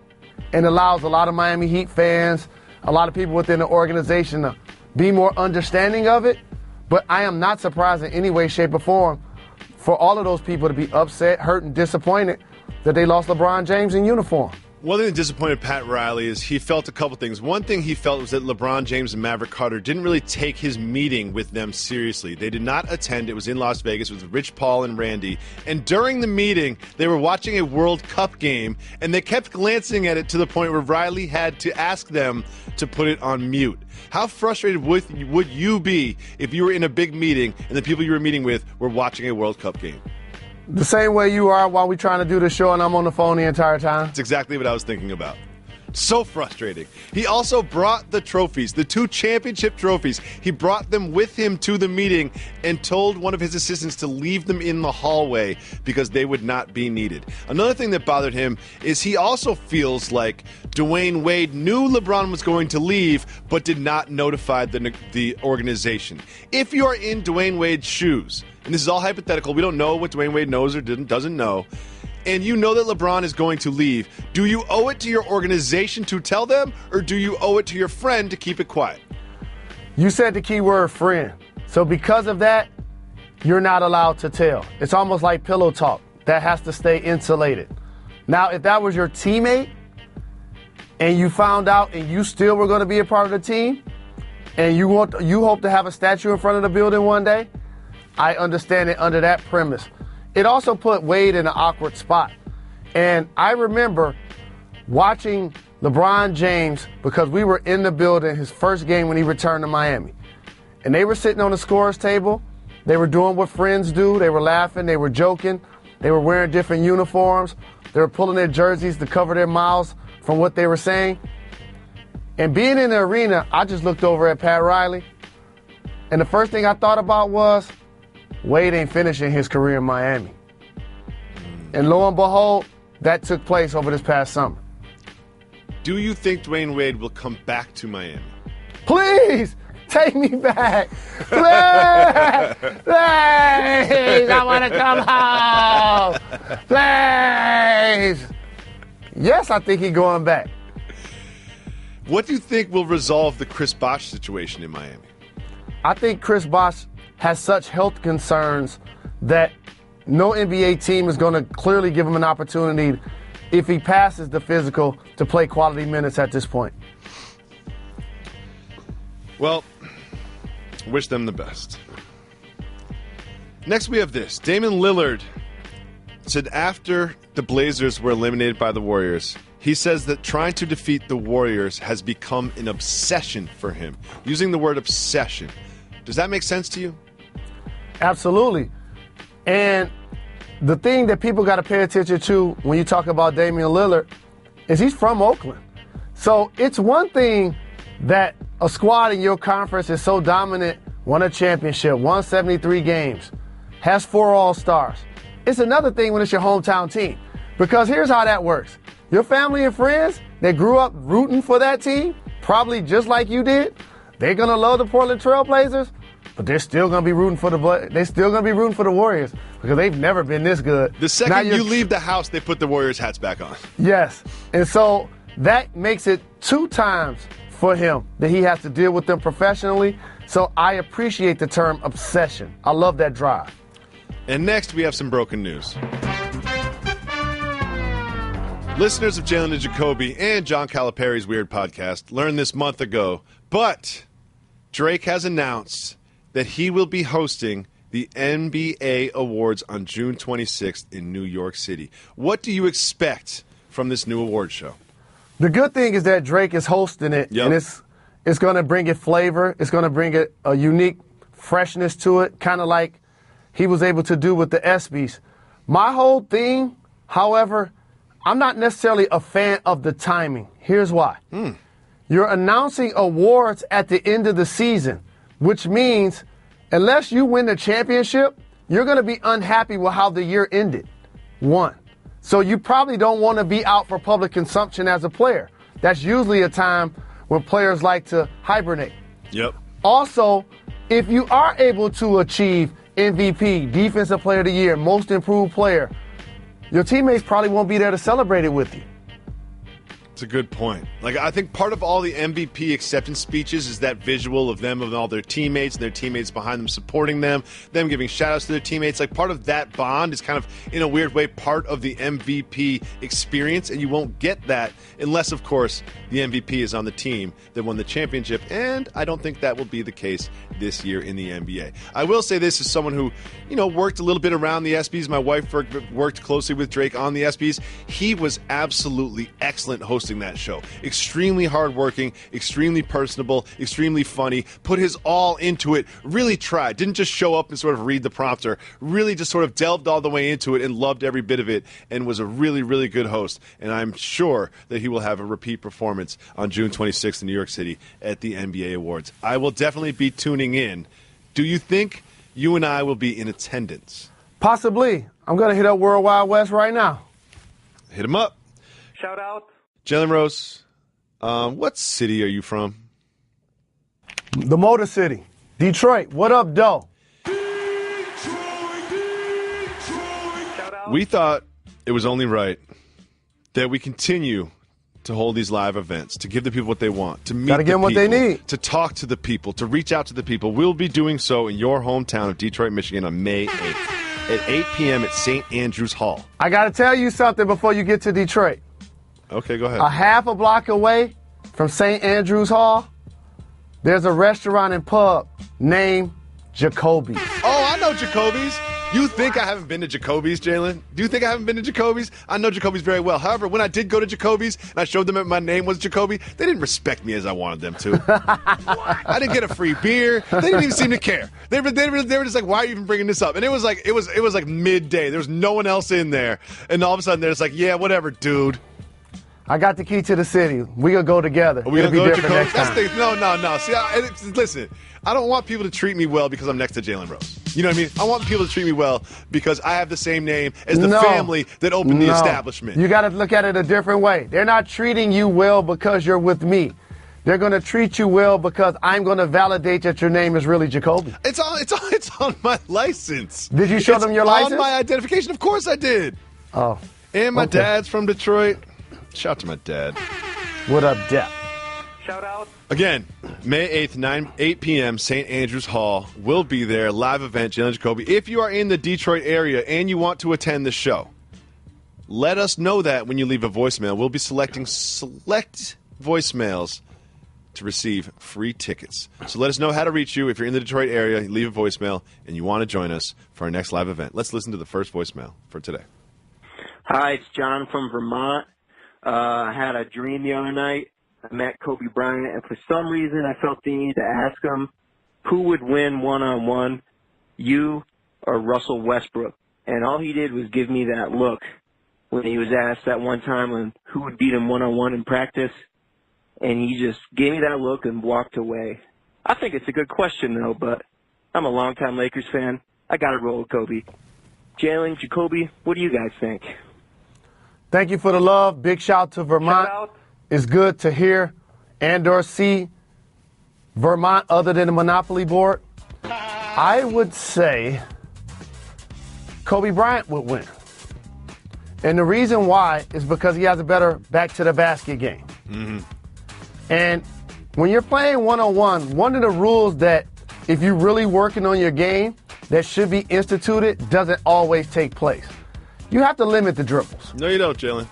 and allows a lot of Miami Heat fans, a lot of people within the organization to be more understanding of it. But I am not surprised in any way, shape, or form for all of those people to be upset, hurt, and disappointed that they lost LeBron James in uniform. One thing that disappointed Pat Riley is he felt a couple things. One thing he felt was that LeBron James and Maverick Carter didn't really take his meeting with them seriously. They did not attend. It was in Las Vegas with Rich Paul and Randy. And during the meeting, they were watching a World Cup game, and they kept glancing at it to the point where Riley had to ask them to put it on mute. How frustrated would you be if you were in a big meeting and the people you were meeting with were watching a World Cup game? The same way you are while we're trying to do the show and I'm on the phone the entire time. That's exactly what I was thinking about. So frustrating. He also brought the trophies, the 2 championship trophies. He brought them with him to the meeting and told one of his assistants to leave them in the hallway because they would not be needed. Another thing that bothered him is he also feels like Dwayne Wade knew LeBron was going to leave but did not notify the organization. If you're in Dwayne Wade's shoes, and this is all hypothetical, we don't know what Dwayne Wade knows or doesn't know, and you know that LeBron is going to leave, do you owe it to your organization to tell them, or do you owe it to your friend to keep it quiet? You said the key word, friend. So because of that, you're not allowed to tell. It's almost like pillow talk. That has to stay insulated. Now, if that was your teammate and you found out and you still were going to be a part of the team and you hope to have a statue in front of the building one day, I understand it under that premise. It also put Wade in an awkward spot. And I remember watching LeBron James, because we were in the building his first game when he returned to Miami. And they were sitting on the scorer's table. They were doing what friends do. They were laughing. They were joking. They were wearing different uniforms. They were pulling their jerseys to cover their mouths from what they were saying. And being in the arena, I just looked over at Pat Riley. And the first thing I thought about was, Wade ain't finishing his career in Miami. And lo and behold, that took place over this past summer. Do you think Dwayne Wade will come back to Miami? Please, take me back. Please, please, I want to come home. Please. Yes, I think he's going back. What do you think will resolve the Chris Bosh situation in Miami? I think Chris Bosh has such health concerns that no NBA team is going to clearly give him an opportunity, if he passes the physical, to play quality minutes at this point. Well, wish them the best. Next we have this. Damian Lillard said after the Blazers were eliminated by the Warriors, he says that trying to defeat the Warriors has become an obsession for him. Using the word obsession. Does that make sense to you? Absolutely. And the thing that people got to pay attention to when you talk about Damian Lillard is he's from Oakland. So it's one thing that a squad in your conference is so dominant, won a championship, won 73 games, has 4 All-Stars. It's another thing when it's your hometown team. Because here's how that works. Your family and friends that grew up rooting for that team, probably just like you did, they're going to love the Portland Trail Blazers, but they're still going to be rooting for the Warriors because they've never been this good. The second you leave the house, they put the Warriors hats back on. Yes. And so that makes it 2 times for him that he has to deal with them professionally. So I appreciate the term obsession. I love that drive. And next, we have some broken news. Listeners of Jalen and Jacoby and John Calipari's Weird Podcast learned this month ago, but Drake has announced that he will be hosting the NBA Awards on June 26th in New York City. What do you expect from this new award show? The good thing is that Drake is hosting it, and it's going to bring it flavor. It's going to bring it a unique freshness to it, kind of like he was able to do with the ESPYs. My whole thing, however, I'm not necessarily a fan of the timing. Here's why. You're announcing awards at the end of the season, which means unless you win the championship, you're going to be unhappy with how the year ended. 1. So you probably don't want to be out for public consumption as a player. That's usually a time when players like to hibernate. Yep. Also, if you are able to achieve MVP, Defensive Player of the Year, Most Improved Player, your teammates probably won't be there to celebrate it with you. It's a good point. Like, I think part of all the MVP acceptance speeches is that visual of them and all their teammates and their teammates behind them supporting them giving shout-outs to their teammates. Like, part of that bond is kind of, in a weird way, part of the MVP experience, and you won't get that unless, of course, the MVP is on the team that won the championship, and I don't think that will be the case this year in the NBA. I will say this as someone who, worked a little bit around the ESPYs. My wife worked closely with Drake on the ESPYs. He was absolutely excellent hosting that show. Extremely hardworking, extremely personable, extremely funny, put his all into it, really tried. Didn't just show up and sort of read the prompter, really just sort of delved all the way into it and loved every bit of it and was a really, really good host. And I'm sure that he will have a repeat performance on June 26th in New York City at the NBA Awards. I will definitely be tuning in. Do you think you and I will be in attendance? Possibly. I'm going to hit up World Wide West right now. Hit him up. Shout out. Jalen Rose, what city are you from? The Motor City. Detroit. What up, Doe? We thought it was only right that we continue to hold these live events, to give the people what they want, to meet the people, what they need, to talk to the people, to reach out to the people. We'll be doing so in your hometown of Detroit, Michigan on May 8th at 8 p.m. at St. Andrews Hall. I got to tell you something before you get to Detroit. Okay, go ahead. A half a block away from St. Andrews Hall, there's a restaurant and pub named Jacoby. Oh, I know Jacoby's. You think I haven't been to Jacoby's, Jalen? Do you think I haven't been to Jacoby's? I know Jacoby's very well. However, when I did go to Jacoby's and I showed them that my name was Jacoby, they didn't respect me as I wanted them to. I didn't get a free beer. They didn't even seem to care. They were just like, why are you even bringing this up? And it was like midday. There was no one else in there. And all of a sudden, they're just like, yeah, whatever, dude. I got the key to the city. We gonna go together. Are we gonna be go different Jacoby? next time. No. See, listen, I don't want people to treat me well because I'm next to Jalen Rose. You know what I mean? I want people to treat me well because I have the same name as the family that opened the establishment. You got to look at it a different way. They're not treating you well because you're with me. They're going to treat you well because I'm going to validate that your name is really Jacoby. It's on my license. Did you show them your license? On my identification, of course I did. Oh. And my dad's from Detroit. Shout out to my dad. What up, Depp? Shout out. Again, May 8th, 8 p.m., St. Andrews Hall. We'll be there. Live event, Jalen Jacoby. If you are in the Detroit area and you want to attend the show, let us know that when you leave a voicemail. We'll be selecting select voicemails to receive free tickets. So let us know how to reach you. If you're in the Detroit area, leave a voicemail, and you want to join us for our next live event. Let's listen to the first voicemail for today. Hi, it's John from Vermont. I had a dream the other night. I met Kobe Bryant, and for some reason I felt the need to ask him who would win one-on-one, you or Russell Westbrook. And all he did was give me that look when he was asked that one time on who would beat him one-on-one in practice. And he just gave me that look and walked away. I think it's a good question, though, but I'm a longtime Lakers fan. I got to roll with Kobe. Jalen, Jacoby, what do you guys think? Thank you for the love. Big shout to Vermont. Shout out. It's good to hear and or see Vermont other than the Monopoly board. I would say Kobe Bryant would win. And the reason why is because he has a better back-to-the-basket game. Mm-hmm. And when you're playing one-on-one, one of the rules that if you're really working on your game that should be instituted doesn't always take place. You have to limit the dribbles. No, you don't, Jalen.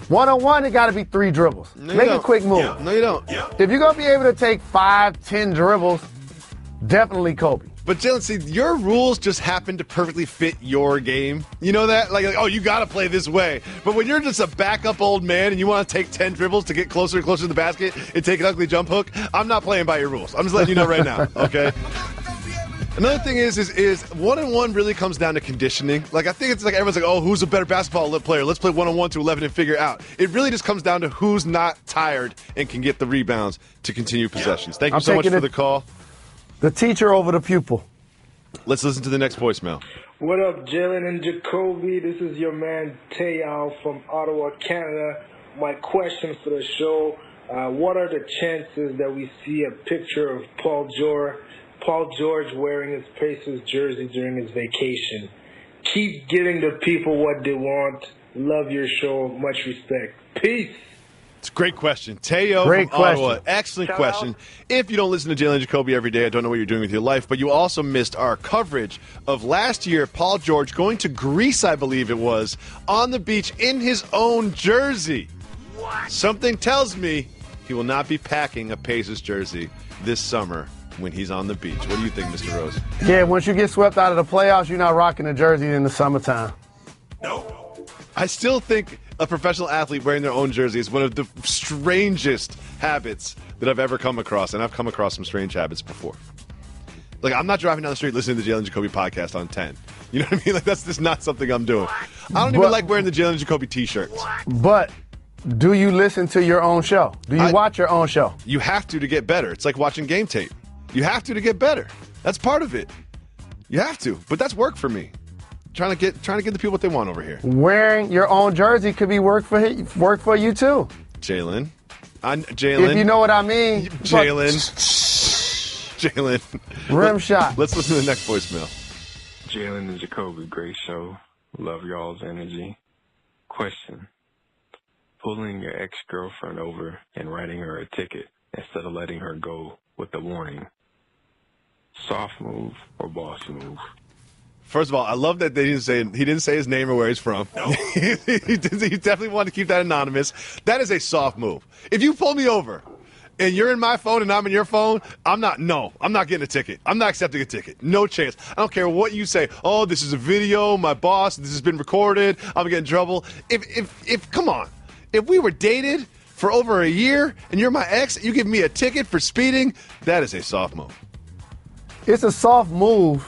One-on-one, it got to be 3 dribbles. No, you Make don't. a quick move. Yeah. No, you don't. If you're going to be able to take 5, 10 dribbles, definitely Kobe. But Jalen, see, your rules just happen to perfectly fit your game. You know that? Like, oh, you got to play this way. But when you're just a backup old man and you want to take 10 dribbles to get closer and closer to the basket and take an ugly jump hook, I'm not playing by your rules. I'm just letting you know right now, okay? Another thing is one-on-one really comes down to conditioning. Like, I think it's like everyone's like, oh, who's a better basketball player? Let's play one-on-one to 11 and figure it out. It really just comes down to who's not tired and can get the rebounds to continue possessions. Thank you so much for the call. The teacher over the pupil. Let's listen to the next voicemail. What up, Jalen and Jacoby? This is your man Teo from Ottawa, Canada. My question for the show, what are the chances that we see a picture of Paul George wearing his Pacers jersey during his vacation? Keep giving the people what they want. Love your show. Much respect. Peace. It's a great question. Teo from Ottawa. Excellent question. If you don't listen to Jalen and Jacoby every day, I don't know what you're doing with your life, but you also missed our coverage of last year, Paul George going to Greece, I believe it was, on the beach in his own jersey. What? Something tells me he will not be packing a Pacers jersey this summer when he's on the beach. What do you think, Mr. Rose? Yeah, once you get swept out of the playoffs, you're not rocking a jersey in the summertime. No. I still think a professional athlete wearing their own jersey is one of the strangest habits that I've ever come across, and I've come across some strange habits before. Like, I'm not driving down the street listening to the Jalen and Jacoby podcast on 10. You know what I mean? Like, that's just not something I'm doing. I don't even like wearing the Jalen and Jacoby T-shirts. But do you listen to your own show? Do you watch your own show? You have to get better. It's like watching game tape. You have to get better. That's part of it. You have to. But that's work for me. Trying to get the people what they want over here. Wearing your own jersey could be work for you too. Jalen. If you know what I mean. Jalen. Rim shot. Let's listen to the next voicemail. Jalen and Jacoby, great show. Love y'all's energy. Question. Pulling your ex-girlfriend over and writing her a ticket instead of letting her go with the warning. Soft move or boss move? First of all, I love that he didn't say his name or where he's from. No. he definitely wanted to keep that anonymous. That is a soft move. If you pull me over and you're in my phone and I'm in your phone, I'm not getting a ticket. I'm not accepting a ticket. No chance. I don't care what you say. Oh, this is a video, my boss, this has been recorded, I'm getting in trouble. If come on. If we were dated for over a year and you're my ex, you give me a ticket for speeding, that is a soft move. It's a soft move,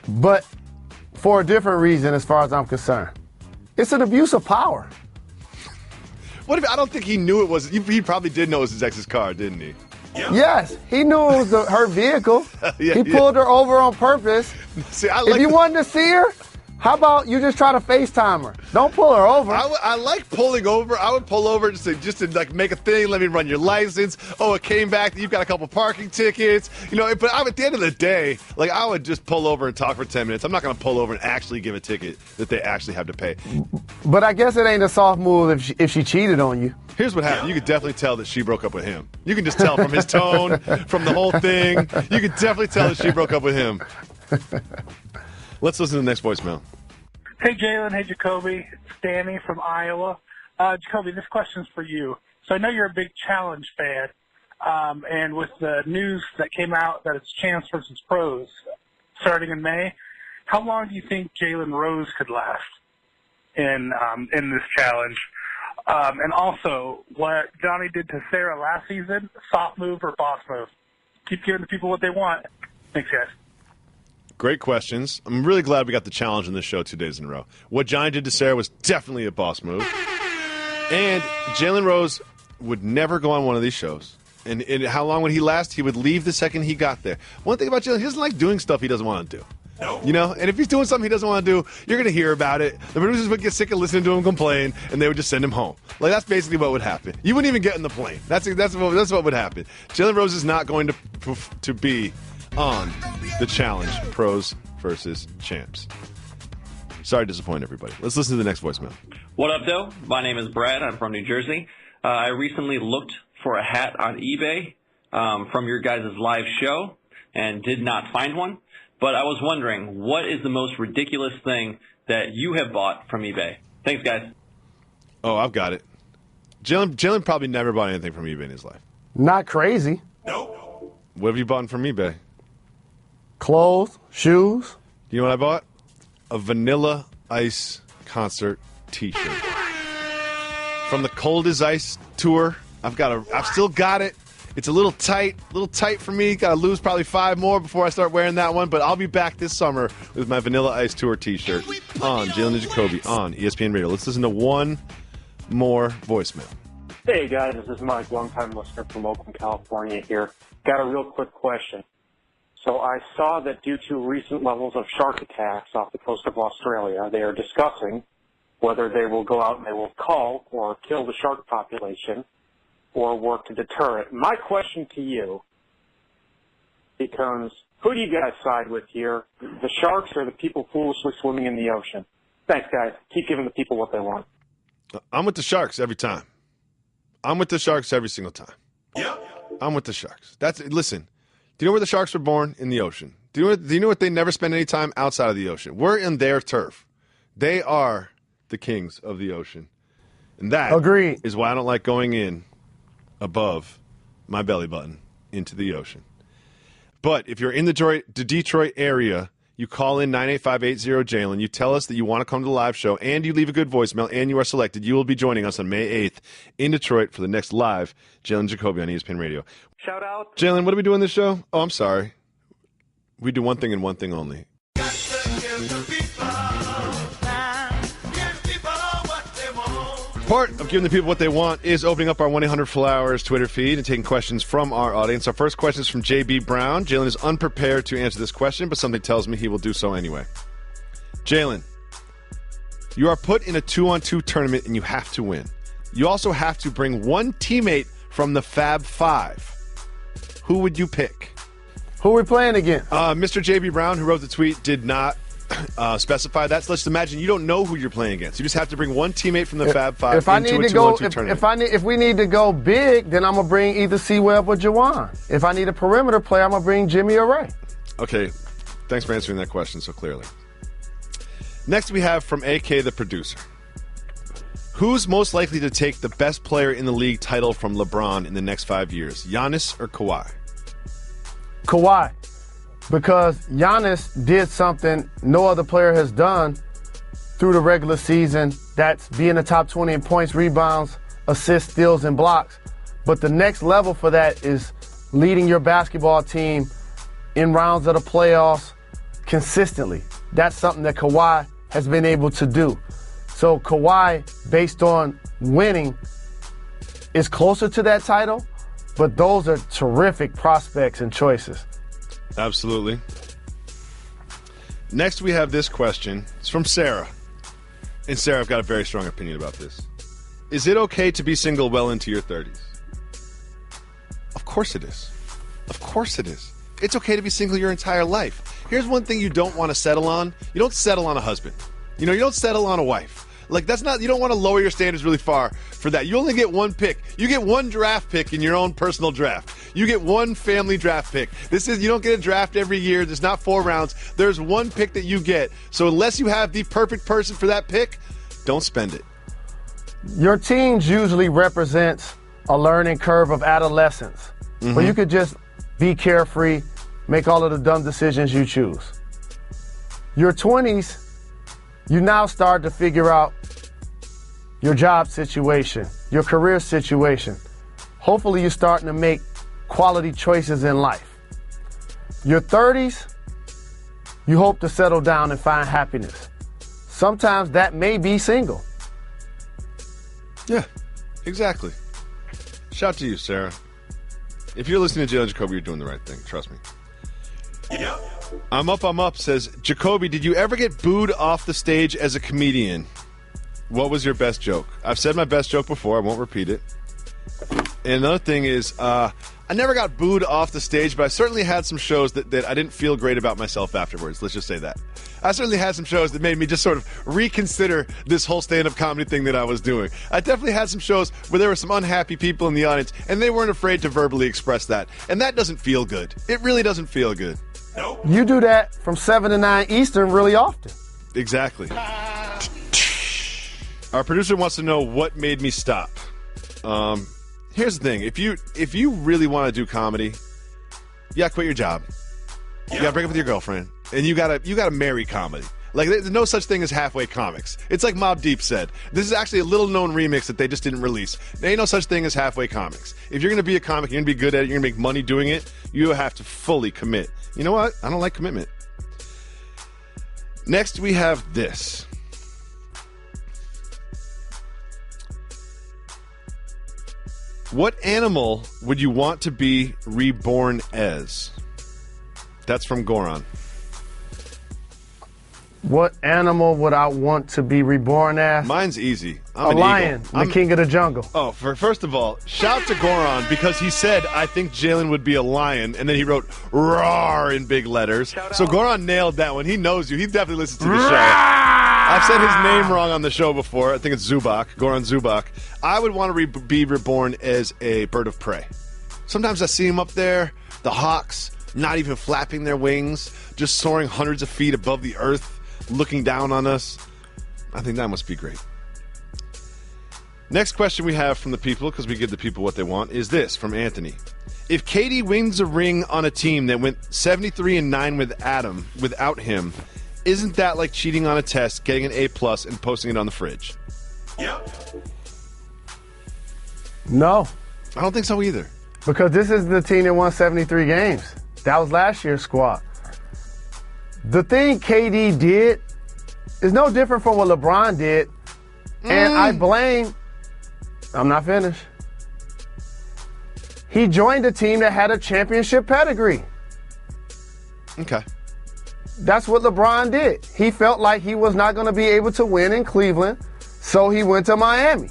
but for a different reason as far as I'm concerned. It's an abuse of power. What if I don't think he knew it was, he probably did know it was his ex's car, didn't he? Yeah. Yes, he knew it was her vehicle. He pulled her over on purpose. See, if you wanted to see her, how about you just try to FaceTime her? Don't pull her over. I like pulling over. I would pull over just to like make a thing. Let me run your license. Oh, it came back. You've got a couple parking tickets. You know, but at the end of the day, like I would just pull over and talk for 10 minutes. I'm not going to pull over and actually give a ticket that they actually have to pay. But I guess it ain't a soft move if she cheated on you. Here's what happened. You could definitely tell that she broke up with him. You can just tell from his tone, from the whole thing. You could definitely tell that she broke up with him. Let's listen to the next voicemail. Hey, Jalen. Hey, Jacoby. It's Danny from Iowa. Jacoby, this question's for you. So I know you're a big challenge fan, and with the news that came out that it's Chance versus Pros starting in May, how long do you think Jalen Rose could last? in this challenge. And also, what Johnny did to Sarah last season, soft move or boss move? Keep giving the people what they want. Thanks, guys. Great questions. I'm really glad we got the challenge in this show 2 days in a row. What Johnny did to Sarah was definitely a boss move. And Jalen Rose would never go on one of these shows. And how long would he last? He would leave the second he got there. One thing about Jalen, he doesn't like doing stuff he doesn't want to do. No. You know, and if he's doing something he doesn't want to do, you're going to hear about it. The producers would get sick of listening to him complain, and they would just send him home. Like, that's basically what would happen. You wouldn't even get in the plane. That's what would happen. Jalen Rose is not going to be on the challenge, pros versus champs. Sorry to disappoint everybody. Let's listen to the next voicemail. What up, though? My name is Brad. I'm from New Jersey. I recently looked for a hat on eBay from your guys' live show and did not find one. But I was wondering, what is the most ridiculous thing that you have bought from eBay? Thanks, guys. Oh, I've got it. Jalen probably never bought anything from eBay in his life. Not crazy. No. What have you bought from eBay? Clothes, shoes. You know what I bought? A Vanilla Ice concert T-shirt from the Cold as Ice tour. I've still got it. It's a little tight for me. Got to lose probably 5 more before I start wearing that one. But I'll be back this summer with my Vanilla Ice Tour T-shirt on Jalen and Jacoby on ESPN Radio. Let's listen to one more voicemail. Hey, guys. This is Mike, longtime listener from Oakland, California here. Got a real quick question. So I saw that due to recent levels of shark attacks off the coast of Australia, they are discussing whether they will go out and they will cull or kill the shark population or work to deter it. My question to you becomes, who do you guys side with here, the sharks or the people foolishly swimming in the ocean? Thanks, guys. Keep giving the people what they want. I'm with the sharks every time. I'm with the sharks every single time. Yep. I'm with the sharks. Listen, do you know where the sharks were born? In the ocean. Do you know what they never spend any time outside of the ocean? We're in their turf. They are the kings of the ocean. And that is why I don't like going in above my belly button into the ocean. But if you're in the Detroit area, you call in 98580-JALEN. You tell us that you want to come to the live show, and you leave a good voicemail, and you are selected. You will be joining us on May 8th in Detroit for the next live Jalen Jacoby on ESPN Radio. Shout out. Jalen, what do we do on this show? Oh, I'm sorry. We do one thing and one thing only. Part of giving the people what they want is opening up our 1-800-FLOWERS Twitter feed and taking questions from our audience. Our first question is from J.B. Brown. Jalen is unprepared to answer this question, but something tells me he will do so anyway. Jalen, you are put in a 2-on-2 tournament and you have to win. You also have to bring one teammate from the Fab Five. Who would you pick? Who are we playing against? Mr. J.B. Brown, who wrote the tweet, did not specify that. So let's imagine you don't know who you're playing against. You just have to bring one teammate from the Fab Five into a 2-on-2 tournament. If we need to go big, then I'm going to bring either C-Web or Jawan. If I need a perimeter player, I'm going to bring Jimmy or Ray. Okay. Thanks for answering that question so clearly. Next we have from AK the producer. Who's most likely to take the best player in the league title from LeBron in the next 5 years, Giannis or Kawhi? Kawhi. Because Giannis did something no other player has done through the regular season. That's being a top 20 in points, rebounds, assists, steals, and blocks. But the next level for that is leading your basketball team in rounds of the playoffs consistently. That's something that Kawhi has been able to do. So Kawhi, based on winning, is closer to that title, but those are terrific prospects and choices. Absolutely. Next, we have this question. It's from Sarah. And Sarah, I've got a very strong opinion about this. Is it okay to be single well into your 30s? Of course it is. Of course it is. It's okay to be single your entire life. Here's one thing you don't want to settle on. You don't settle on a husband. You don't settle on a wife. Like, that's not, you don't want to lower your standards really far for that. You only get one pick. You get one draft pick in your own personal draft. You get one family draft pick. You don't get a draft every year. There's not 4 rounds. There's one pick that you get. So unless you have the perfect person for that pick, don't spend it. Your teens usually represents a learning curve of adolescence. Mm-hmm. Where you could just be carefree, make all of the dumb decisions you choose. Your 20s, you now start to figure out your job situation, your career situation. Hopefully you're starting to make quality choices in life. Your 30s, you hope to settle down and find happiness. Sometimes that may be single. Yeah, exactly. Shout to you, Sarah. If you're listening to Jalen Jacoby, you're doing the right thing. Trust me. Yep. I'm up, says, Jacoby, did you ever get booed off the stage as a comedian? What was your best joke? I've said my best joke before. I won't repeat it. And another thing is, I never got booed off the stage, but I certainly had some shows that I didn't feel great about myself afterwards. Let's just say that. I certainly had some shows that made me just sort of reconsider this whole stand-up comedy thing that I was doing. I definitely had some shows where there were some unhappy people in the audience, and they weren't afraid to verbally express that. And that doesn't feel good. It really doesn't feel good. Nope. You do that from 7 to 9 Eastern really often. Exactly. Our producer wants to know what made me stop. Here's the thing. If you really want to do comedy, you gotta quit your job. You gotta break up with your girlfriend. And you gotta marry comedy. Like, there's no such thing as halfway comics. It's like Mobb Deep said. This is actually a little-known remix that they just didn't release. There ain't no such thing as halfway comics. If you're going to be a comic, you're going to be good at it, you're going to make money doing it, you have to fully commit. You know what? I don't like commitment. Next, we have this. What animal would you want to be reborn as? That's from Goran. What animal would I want to be reborn as? Mine's easy. I'm a an lion, eagle. the king of the jungle. Oh, first of all, shout to Goran because he said, I think Jalen would be a lion, and then he wrote roar in big letters. So Goran nailed that one. He knows you. He definitely listens to the show. I've said his name wrong on the show before. I think it's Zubak, Goran Zubak. I would want to be reborn as a bird of prey. Sometimes I see him up there, the hawks, not even flapping their wings, just soaring hundreds of feet above the earth, looking down on us. I think that must be great. Next question we have from the people, because we give the people what they want, is this from Anthony. If KD wins a ring on a team that went 73-9 without him, isn't that like cheating on a test, getting an A+ and posting it on the fridge? Yep. No. I don't think so either. Because this is the team that won 73 games. That was last year's squad. The thing KD did is no different from what LeBron did. And I blame, I'm not finished. He joined a team that had a championship pedigree. Okay. That's what LeBron did. He felt like he was not going to be able to win in Cleveland, so he went to Miami.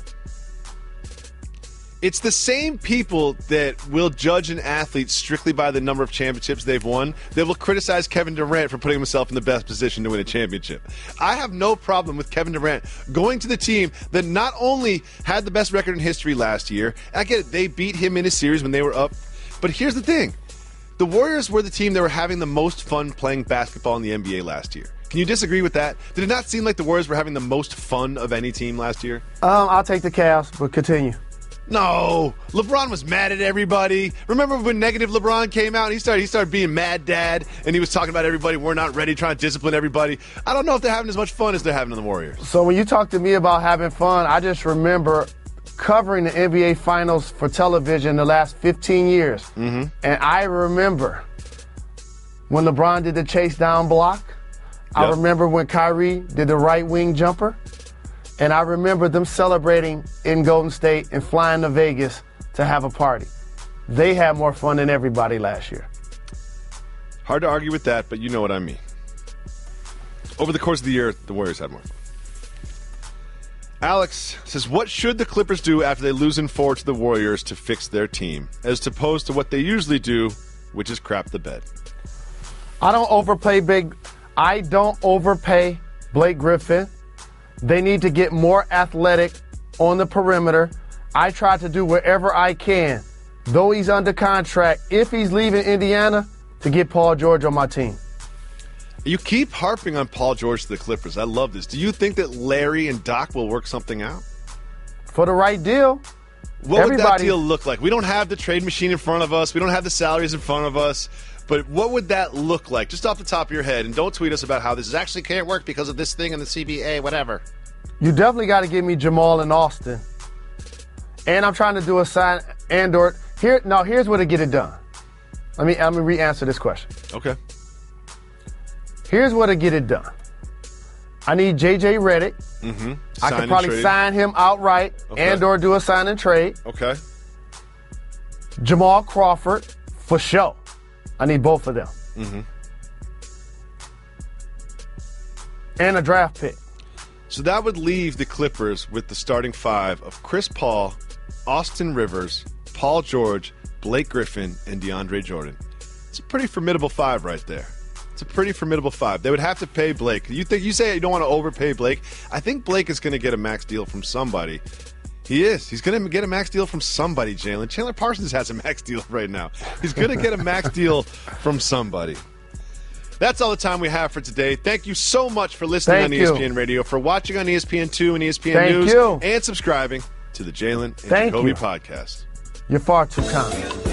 It's the same people that will judge an athlete strictly by the number of championships they've won that will criticize Kevin Durant for putting himself in the best position to win a championship. I have no problem with Kevin Durant going to the team that not only had the best record in history last year, I get it, they beat him in a series when they were up, but here's the thing. The Warriors were the team that were having the most fun playing basketball in the NBA last year. Can you disagree with that? Did it not seem like the Warriors were having the most fun of any team last year? I'll take the Cavs, but continue. No, LeBron was mad at everybody. Remember when negative LeBron came out? He started being mad dad, and he was talking about everybody. We're not ready, trying to discipline everybody. I don't know if they're having as much fun as they're having in the Warriors. So when you talk to me about having fun, I just remember covering the NBA Finals for television the last 15 years. Mm-hmm. And I remember when LeBron did the chase down block. Yep. I remember when Kyrie did the right wing jumper. And I remember them celebrating in Golden State and flying to Vegas to have a party. They had more fun than everybody last year. Hard to argue with that, but you know what I mean. Over the course of the year, the Warriors had more fun. Alex says, what should the Clippers do after they lose in 4 to the Warriors to fix their team, as opposed to what they usually do, which is crap the bed? I don't overpay Blake Griffin. They need to get more athletic on the perimeter. I try to do wherever I can, though he's under contract, if he's leaving Indiana, to get Paul George on my team. You keep harping on Paul George to the Clippers. I love this. Do you think that Larry and Doc will work something out? For the right deal. What would that deal look like? We don't have the trade machine in front of us. We don't have the salaries in front of us. But what would that look like? Just off the top of your head. And don't tweet us about how this actually can't work because of this thing in the CBA, whatever. You definitely got to give me Jamal and Austin. And I'm trying to do a sign and/or here. Now, here's where to get it done. Let me re-answer this question. Okay. Here's where to get it done. I need J.J. Redick. Mm-hmm. I could probably sign him outright and/or do a sign and trade. Okay. Jamal Crawford, for sure. I need both of them. Mm-hmm. And a draft pick. So that would leave the Clippers with the starting five of Chris Paul, Austin Rivers, Paul George, Blake Griffin, and DeAndre Jordan. It's a pretty formidable five right there. It's a pretty formidable five. They would have to pay Blake. You say you don't want to overpay Blake. I think Blake is going to get a max deal from somebody. He is. He's going to get a max deal from somebody, Jalen. Chandler Parsons has a max deal right now. He's going to get a max deal from somebody. That's all the time we have for today. Thank you so much for listening on ESPN Radio, for watching on ESPN2 and ESPN News, and subscribing to the Jalen and Jacoby podcast. You're far too kind.